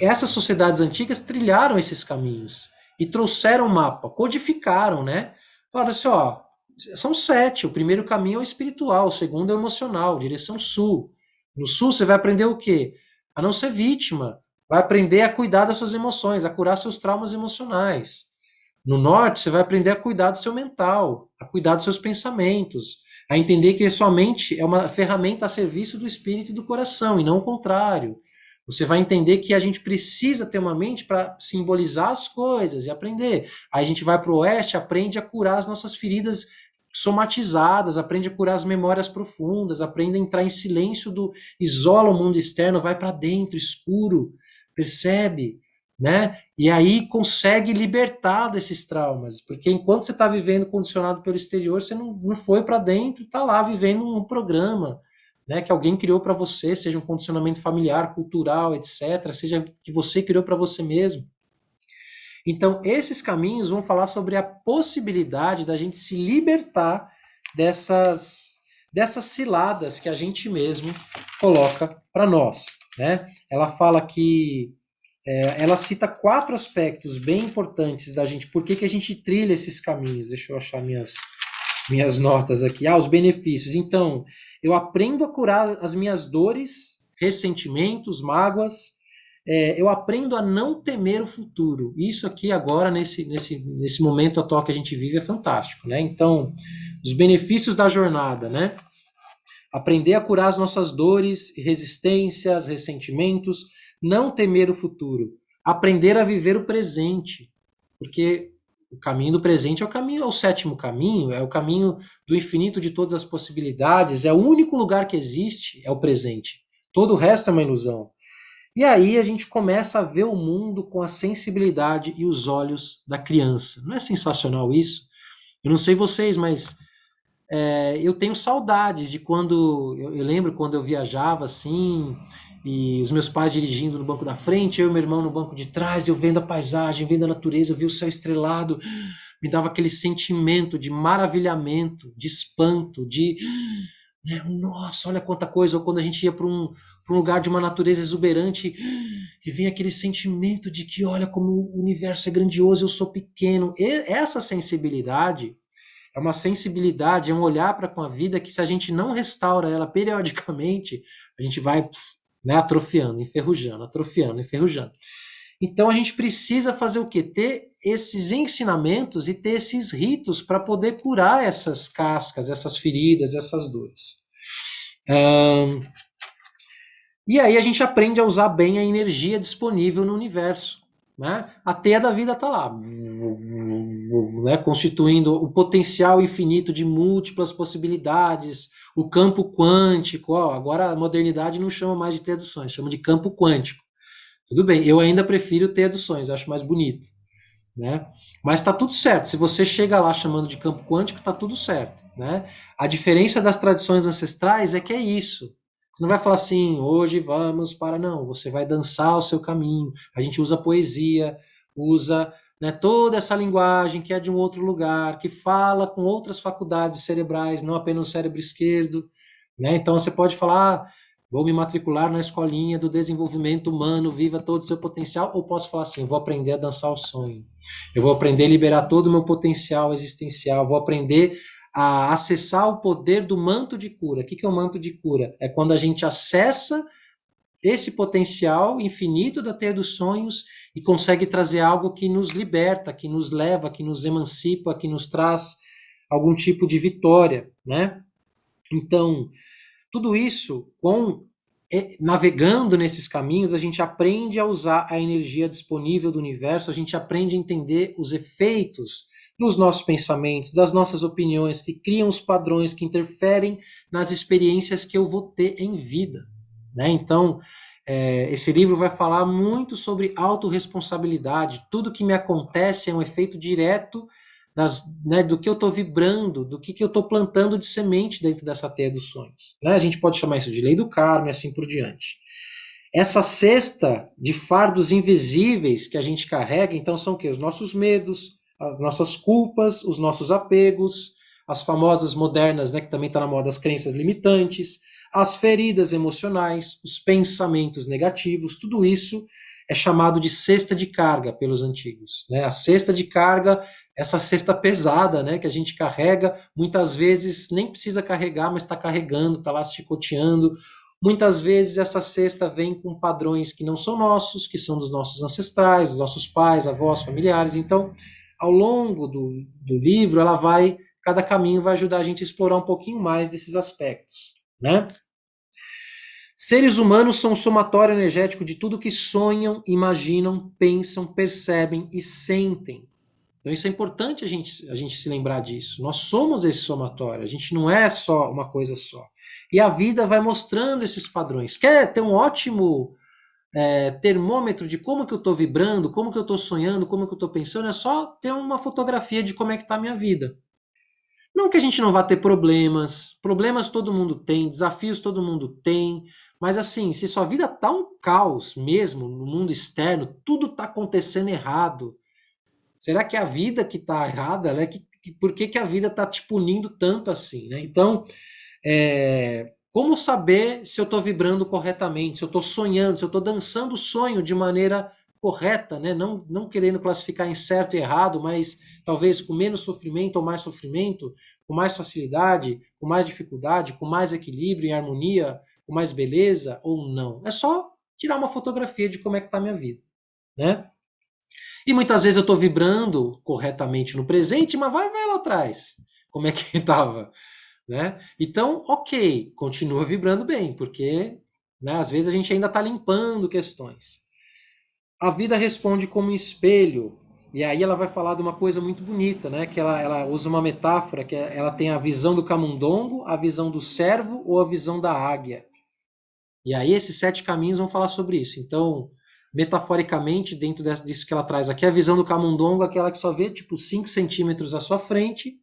Speaker 1: essas sociedades antigas trilharam esses caminhos e trouxeram o mapa, codificaram, né? Falaram assim, ó, são 7. O primeiro caminho é o espiritual, o segundo é o emocional, direção sul. No sul você vai aprender o quê? A não ser vítima. Vai aprender a cuidar das suas emoções, a curar seus traumas emocionais. No norte você vai aprender a cuidar do seu mental, a cuidar dos seus pensamentos, a entender que sua mente é uma ferramenta a serviço do espírito e do coração, e não o contrário. Você vai entender que a gente precisa ter uma mente para simbolizar as coisas e aprender. Aí a gente vai para o oeste, aprende a curar as nossas feridas somatizadas, aprende a curar as memórias profundas, aprende a entrar em silêncio isola o mundo externo, vai para dentro, escuro, percebe, né? E aí consegue libertar desses traumas, porque enquanto você está vivendo condicionado pelo exterior, você não foi para dentro, está lá vivendo um programa, né, que alguém criou para você, seja um condicionamento familiar, cultural, etc., seja que você criou para você mesmo. Então, esses caminhos vão falar sobre a possibilidade da gente se libertar dessas ciladas que a gente mesmo coloca para nós. Né? Ela fala que ela cita 4 aspectos bem importantes da gente, por que a gente trilha esses caminhos. Deixa eu achar minhas notas aqui. Os benefícios. Então, eu aprendo a curar as minhas dores, ressentimentos, mágoas. Eu aprendo a não temer o futuro. Isso aqui agora, nesse momento atual que a gente vive, é fantástico. Né? Então, os benefícios da jornada, né? Aprender a curar as nossas dores, resistências, ressentimentos, não temer o futuro. Aprender a viver o presente. Porque o caminho do presente é o sétimo caminho, é o caminho do infinito de todas as possibilidades, é o único lugar que existe, é o presente. Todo o resto é uma ilusão. E aí a gente começa a ver o mundo com a sensibilidade e os olhos da criança. Não é sensacional isso? Eu não sei vocês, mas eu tenho saudades de quando. Eu lembro quando eu viajava assim, e os meus pais dirigindo no banco da frente, eu e meu irmão no banco de trás, eu vendo a paisagem, vendo a natureza, eu vi o céu estrelado, me dava aquele sentimento de maravilhamento, de espanto, nossa, olha quanta coisa. Ou quando a gente ia para um lugar de uma natureza exuberante e vinha aquele sentimento de que, olha como o universo é grandioso, eu sou pequeno. E essa sensibilidade é uma sensibilidade, é um olhar para com a vida que, se a gente não restaura ela periodicamente, a gente vai, né, atrofiando, enferrujando, atrofiando, enferrujando. Então a gente precisa fazer o quê? Ter esses ensinamentos e ter esses ritos para poder curar essas cascas, essas feridas, essas dores. E aí a gente aprende a usar bem a energia disponível no universo. Né? A teia da vida está lá, né? Constituindo o potencial infinito de múltiplas possibilidades, o campo quântico. Agora a modernidade não chama mais de teia dos sonhos, chama de campo quântico. Tudo bem, eu ainda prefiro ter dos sonhos, acho mais bonito, né? Mas tá tudo certo. Se você chega lá chamando de campo quântico, tá tudo certo, né? A diferença das tradições ancestrais é que é isso. Você não vai falar assim, hoje vamos para não. Você vai dançar o seu caminho. A gente usa poesia, usa, né, toda essa linguagem que é de um outro lugar, que fala com outras faculdades cerebrais, não apenas o cérebro esquerdo, né? Então você pode falar, ah, vou me matricular na escolinha do desenvolvimento humano, viva todo o seu potencial, ou posso falar assim, vou aprender a dançar o sonho. Eu vou aprender a liberar todo o meu potencial existencial, vou aprender a acessar o poder do manto de cura. O que é o manto de cura? É quando a gente acessa esse potencial infinito da teia dos sonhos e consegue trazer algo que nos liberta, que nos leva, que nos emancipa, que nos traz algum tipo de vitória, né? Então, tudo isso, navegando nesses caminhos, a gente aprende a usar a energia disponível do universo, a gente aprende a entender os efeitos dos nossos pensamentos, das nossas opiniões, que criam os padrões, que interferem nas experiências que eu vou ter em vida. Né? Então, esse livro vai falar muito sobre autorresponsabilidade. Tudo que me acontece é um efeito direto né, do que eu estou vibrando, do que eu estou plantando de semente dentro dessa teia dos sonhos. Né? A gente pode chamar isso de lei do karma e assim por diante. Essa cesta de fardos invisíveis que a gente carrega, então são o quê? Os nossos medos, as nossas culpas, os nossos apegos, as famosas modernas, né, que também está na moda, as crenças limitantes, as feridas emocionais, os pensamentos negativos, tudo isso é chamado de cesta de carga pelos antigos. Né? A cesta de carga, essa cesta pesada, né, que a gente carrega, muitas vezes nem precisa carregar, mas está carregando, está lá se chicoteando. Muitas vezes essa cesta vem com padrões que não são nossos, que são dos nossos ancestrais, dos nossos pais, avós, familiares. Então, ao longo do livro, cada caminho vai ajudar a gente a explorar um pouquinho mais desses aspectos, né? Seres humanos são um somatório energético de tudo que sonham, imaginam, pensam, percebem e sentem. Então isso é importante a gente se lembrar disso. Nós somos esse somatório, a gente não é só uma coisa só. E a vida vai mostrando esses padrões. Quer ter um ótimo termômetro de como que eu estou vibrando, como que eu estou sonhando, como que eu estou pensando? É só ter uma fotografia de como é que está a minha vida. Não que a gente não vá ter problemas, problemas todo mundo tem, desafios todo mundo tem, mas assim, se sua vida tá um caos mesmo no mundo externo, tudo tá acontecendo errado. Será que é a vida que tá errada, né? Por que, que a vida tá te punindo tanto assim, né? Então, como saber se eu estou vibrando corretamente, se eu estou sonhando, se eu estou dançando o sonho de maneira correta, né? Não querendo classificar em certo e errado, mas talvez com menos sofrimento ou mais sofrimento, com mais facilidade, com mais dificuldade, com mais equilíbrio e harmonia, com mais beleza ou não. É só tirar uma fotografia de como é que está a minha vida, né? E muitas vezes eu estou vibrando corretamente no presente, mas vai ver lá atrás como é que estava, né? Então, ok, continua vibrando bem, porque né, às vezes a gente ainda está limpando questões. A vida responde como um espelho, e aí ela vai falar de uma coisa muito bonita, né? Que ela usa uma metáfora, ela tem a visão do camundongo, a visão do cervo ou a visão da águia. E aí esses 7 caminhos vão falar sobre isso. Então, metaforicamente, dentro disso que ela traz aqui, a visão do camundongo é aquela que só vê tipo 5 centímetros à sua frente.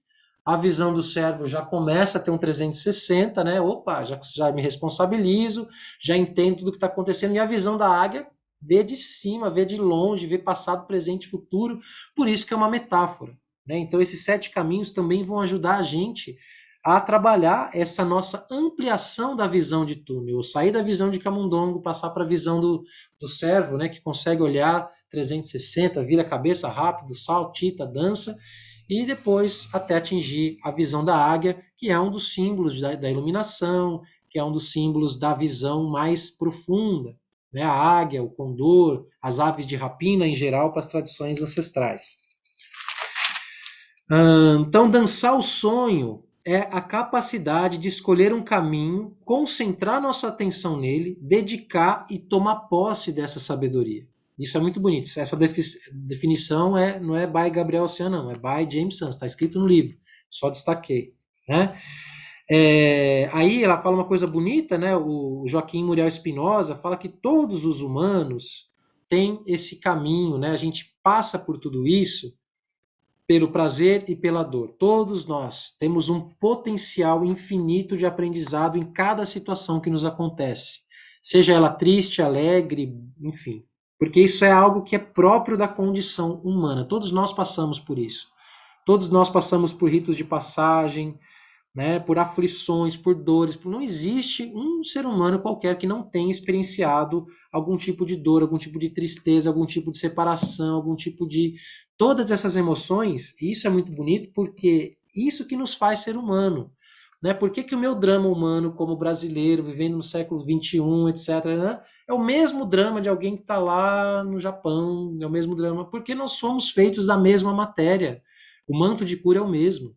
Speaker 1: A visão do servo já começa a ter um 360, né? Opa, já me responsabilizo, já entendo tudo o que está acontecendo. E a visão da águia vê de cima, vê de longe, vê passado, presente e futuro. Por isso que é uma metáfora. Né? Então, esses 7 caminhos também vão ajudar a gente a trabalhar essa nossa ampliação da visão de túnel, sair da visão de camundongo, passar para a visão do servo, né, que consegue olhar 360, vira a cabeça rápido, saltita, dança, e depois até atingir a visão da águia, que é um dos símbolos da iluminação, que é um dos símbolos da visão mais profunda. Né? A águia, o condor, as aves de rapina em geral, para as tradições ancestrais. Então, dançar o sonho é a capacidade de escolher um caminho, concentrar nossa atenção nele, dedicar e tomar posse dessa sabedoria. Isso é muito bonito. Essa definição não é by Gabriel Ocean, não, é by James Sans, está escrito no livro, só destaquei. Né? Aí ela fala uma coisa bonita, né? O Joaquim Muriel Espinosa fala que todos os humanos tem esse caminho, né? A gente passa por tudo isso pelo prazer e pela dor. Todos nós temos um potencial infinito de aprendizado em cada situação que nos acontece, seja ela triste, alegre, enfim. Porque isso é algo que é próprio da condição humana. Todos nós passamos por isso. Todos nós passamos por ritos de passagem, né, por aflições, por dores. Não existe um ser humano qualquer que não tenha experienciado algum tipo de dor, algum tipo de tristeza, algum tipo de separação, algum tipo de... Todas essas emoções, e isso é muito bonito porque isso que nos faz ser humano. Né? Por que, que o meu drama humano, como brasileiro, vivendo no século XXI, etc., né, é o mesmo drama de alguém que está lá no Japão, é o mesmo drama, porque nós somos feitos da mesma matéria. O manto de cura é o mesmo.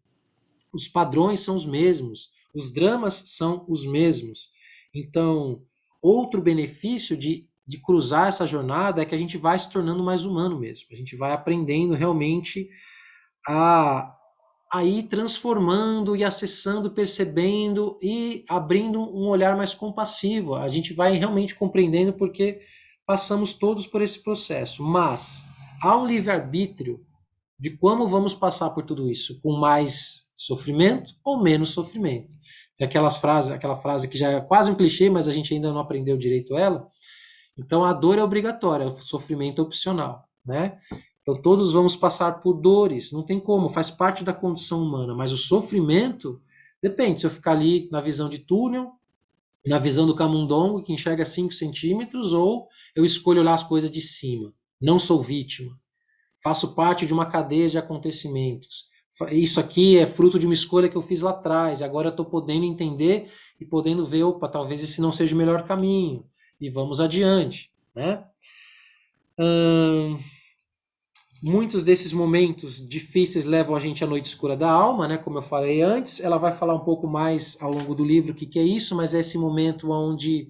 Speaker 1: Os padrões são os mesmos, os dramas são os mesmos. Então, outro benefício de cruzar essa jornada é que a gente vai se tornando mais humano mesmo. A gente vai aprendendo realmente a, a ir transformando e acessando, percebendo e abrindo um olhar mais compassivo. A gente vai realmente compreendendo porque passamos todos por esse processo. Mas há um livre-arbítrio de como vamos passar por tudo isso, com mais sofrimento ou menos sofrimento. Tem aquela frase que já é quase um clichê, mas a gente ainda não aprendeu direito ela. Então a dor é obrigatória, o sofrimento é opcional, né? Então todos vamos passar por dores, não tem como, faz parte da condição humana, mas o sofrimento depende, se eu ficar ali na visão de túnel, na visão do camundongo, que enxerga 5 centímetros, ou eu escolho olhar as coisas de cima. Não sou vítima, faço parte de uma cadeia de acontecimentos. Isso aqui é fruto de uma escolha que eu fiz lá atrás. Agora eu estou podendo entender e podendo ver, opa, talvez esse não seja o melhor caminho. E vamos adiante, né? Muitos desses momentos difíceis levam a gente à noite escura da alma, né? Como eu falei antes. Ela vai falar um pouco mais ao longo do livro o que é isso, mas é esse momento onde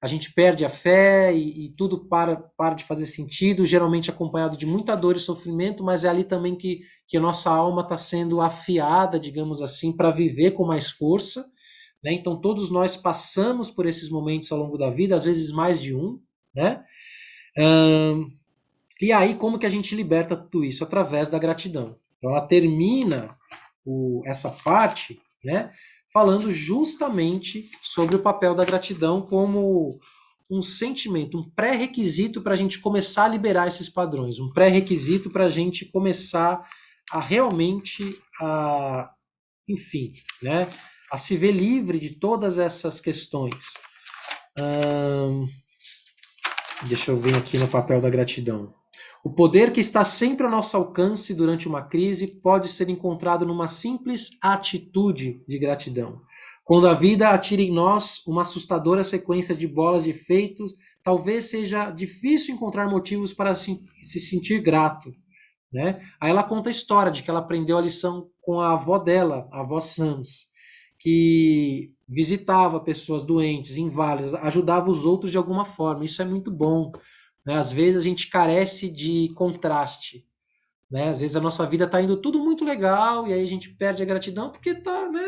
Speaker 1: a gente perde a fé e tudo para de fazer sentido, geralmente acompanhado de muita dor e sofrimento, mas é ali também que a nossa alma está sendo afiada, digamos assim, para viver com mais força. Né? Então, todos nós passamos por esses momentos ao longo da vida, às vezes mais de um. Né? E aí, como que a gente liberta tudo isso? Através da gratidão. Então, ela termina essa parte, né, falando justamente sobre o papel da gratidão como um sentimento, um pré-requisito para a gente começar a liberar esses padrões, um pré-requisito para a gente começar a realmente, enfim, né, a se ver livre de todas essas questões. Deixa eu ver aqui no papel da gratidão. O poder que está sempre ao nosso alcance durante uma crise pode ser encontrado numa simples atitude de gratidão. Quando a vida atira em nós uma assustadora sequência de bolas de efeitos, talvez seja difícil encontrar motivos para se sentir grato. Né? Aí ela conta a história de que ela aprendeu a lição com a avó dela, a avó Sams, que visitava pessoas doentes, inválidas, ajudava os outros de alguma forma. Isso é muito bom. Né? Às vezes a gente carece de contraste. Né? Às vezes a nossa vida está indo tudo muito legal e aí a gente perde a gratidão porque tá, né?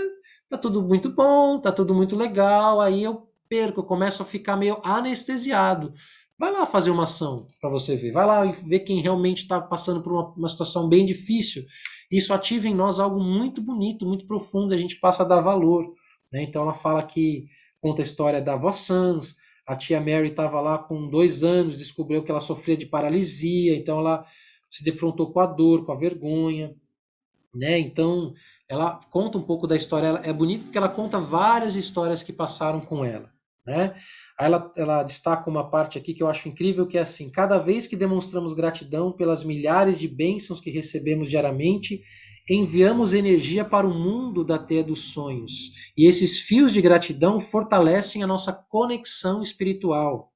Speaker 1: Tá tudo muito bom, tá tudo muito legal. Aí eu perco, eu começo a ficar meio anestesiado. Vai lá fazer uma ação para você ver. Vai lá e ver quem realmente está passando por uma situação bem difícil. Isso ativa em nós algo muito bonito, muito profundo. A gente passa a dar valor. Né? Então ela fala que conta a história da avó Sans. A tia Mary estava lá com 2 anos, descobriu que ela sofria de paralisia. Então ela se defrontou com a dor, com a vergonha. Né? Então ela conta um pouco da história. É bonito porque ela conta várias histórias que passaram com ela. Né? Aí ela destaca uma parte aqui que eu acho incrível, que é assim: cada vez que demonstramos gratidão pelas milhares de bênçãos que recebemos diariamente, enviamos energia para o mundo da teia dos sonhos. E esses fios de gratidão fortalecem a nossa conexão espiritual.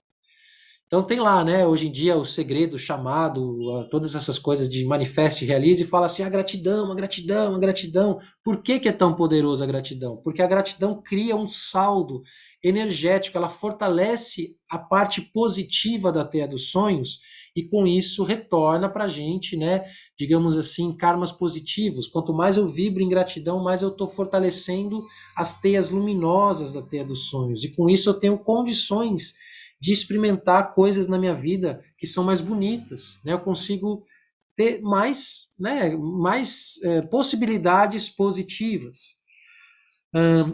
Speaker 1: Então tem lá, né, hoje em dia o segredo, o chamado, todas essas coisas de manifeste, realize, e fala assim, a gratidão, a gratidão, a gratidão. Por que é tão poderosa a gratidão? Porque a gratidão cria um saldo energético, ela fortalece a parte positiva da teia dos sonhos e com isso retorna para a gente, né, digamos assim, karmas positivos. Quanto mais eu vibro em gratidão, mais eu estou fortalecendo as teias luminosas da teia dos sonhos e com isso eu tenho condições de experimentar coisas na minha vida que são mais bonitas, né? Eu consigo ter mais, né, mais possibilidades positivas.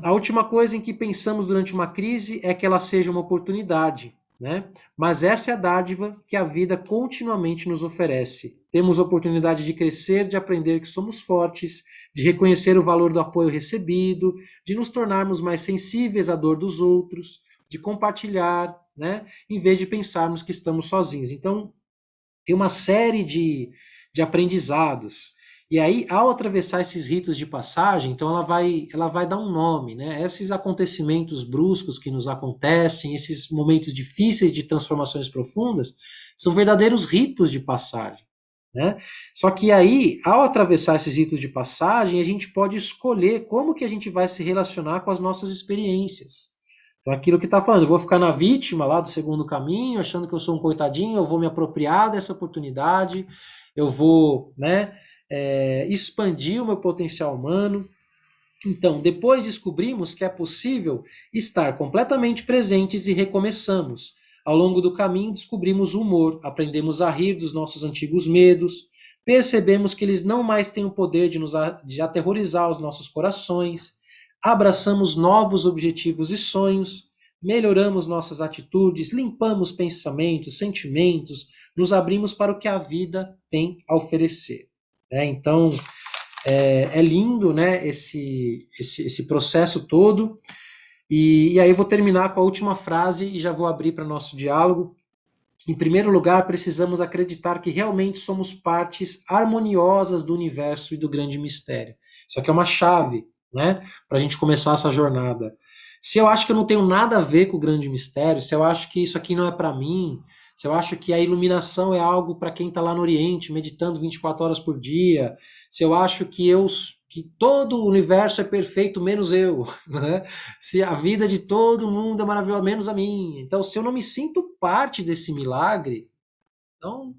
Speaker 1: A última coisa em que pensamos durante uma crise é que ela seja uma oportunidade, né? Mas essa é a dádiva que a vida continuamente nos oferece. Temos a oportunidade de crescer, de aprender que somos fortes, de reconhecer o valor do apoio recebido, de nos tornarmos mais sensíveis à dor dos outros, de compartilhar, né? Em vez de pensarmos que estamos sozinhos. Então, tem uma série de aprendizados. E aí, ao atravessar esses ritos de passagem, então ela vai dar um nome, né? Esses acontecimentos bruscos que nos acontecem, esses momentos difíceis de transformações profundas, são verdadeiros ritos de passagem, né? Só que aí, ao atravessar esses ritos de passagem, a gente pode escolher como que a gente vai se relacionar com as nossas experiências. Então, aquilo que está falando, eu vou ficar na vítima lá do segundo caminho, achando que eu sou um coitadinho, eu vou me apropriar dessa oportunidade, eu vou, né, expandir o meu potencial humano. Então, depois descobrimos que é possível estar completamente presentes e recomeçamos. Ao longo do caminho, descobrimos o humor, aprendemos a rir dos nossos antigos medos, percebemos que eles não mais têm o poder de aterrorizar os nossos corações, abraçamos novos objetivos e sonhos, melhoramos nossas atitudes, limpamos pensamentos, sentimentos, nos abrimos para o que a vida tem a oferecer. Então, é lindo, né, esse processo todo. E aí eu vou terminar com a última frase e já vou abrir para nosso diálogo. Em primeiro lugar, precisamos acreditar que realmente somos partes harmoniosas do universo e do grande mistério. Isso aqui é uma chave, né, para a gente começar essa jornada. Se eu acho que eu não tenho nada a ver com o grande mistério, se eu acho que isso aqui não é para mim, se eu acho que a iluminação é algo para quem está lá no Oriente, meditando 24 horas por dia, se eu acho que todo o universo é perfeito, menos eu, né? Se a vida de todo mundo é maravilhosa, menos a minha. Então, se eu não me sinto parte desse milagre, então,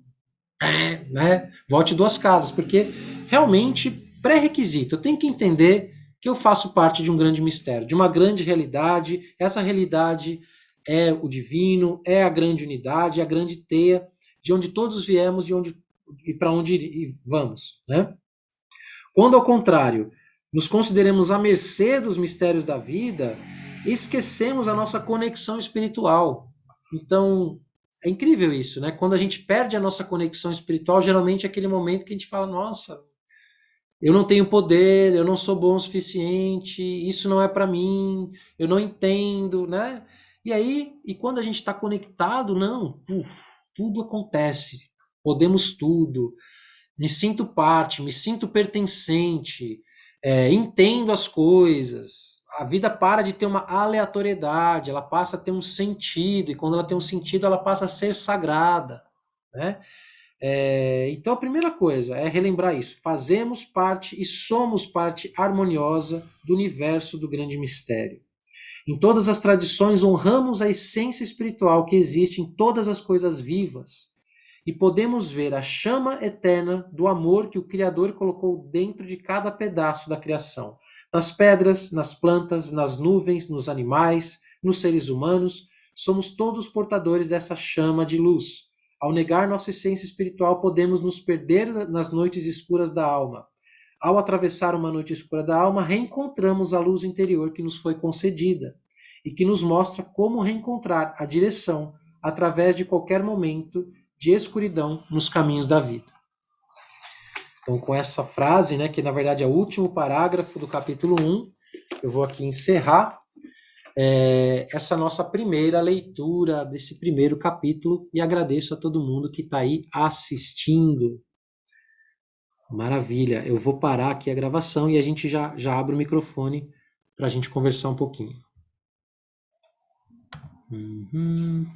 Speaker 1: né? Volte duas casas, porque realmente pré-requisito, eu tenho que entender que eu faço parte de um grande mistério, de uma grande realidade. Essa realidade é o divino, é a grande unidade, é a grande teia de onde todos viemos, de onde e para onde vamos, né? Quando, ao contrário, nos consideramos à mercê dos mistérios da vida, esquecemos a nossa conexão espiritual. Então, é incrível isso, né? Quando a gente perde a nossa conexão espiritual, geralmente é aquele momento que a gente fala: nossa, eu não tenho poder, eu não sou bom o suficiente, isso não é para mim, eu não entendo, né? E aí, e quando a gente está conectado, não, tudo acontece, podemos tudo, me sinto parte, me sinto pertencente, entendo as coisas. A vida para de ter uma aleatoriedade, ela passa a ter um sentido, e quando ela tem um sentido, ela passa a ser sagrada, né? Então, a primeira coisa é relembrar isso. Fazemos parte e somos parte harmoniosa do universo do grande mistério. Em todas as tradições, honramos a essência espiritual que existe em todas as coisas vivas e podemos ver a chama eterna do amor que o Criador colocou dentro de cada pedaço da criação. Nas pedras, nas plantas, nas nuvens, nos animais, nos seres humanos, somos todos portadores dessa chama de luz. Ao negar nossa essência espiritual, podemos nos perder nas noites escuras da alma. Ao atravessar uma noite escura da alma, reencontramos a luz interior que nos foi concedida e que nos mostra como reencontrar a direção através de qualquer momento de escuridão nos caminhos da vida. Então, com essa frase, né, que na verdade é o último parágrafo do capítulo 1, eu vou aqui encerrar essa nossa primeira leitura desse primeiro capítulo e agradeço a todo mundo que está aí assistindo. Maravilha, eu vou parar aqui a gravação e a gente já abre o microfone para a gente conversar um pouquinho. Uhum.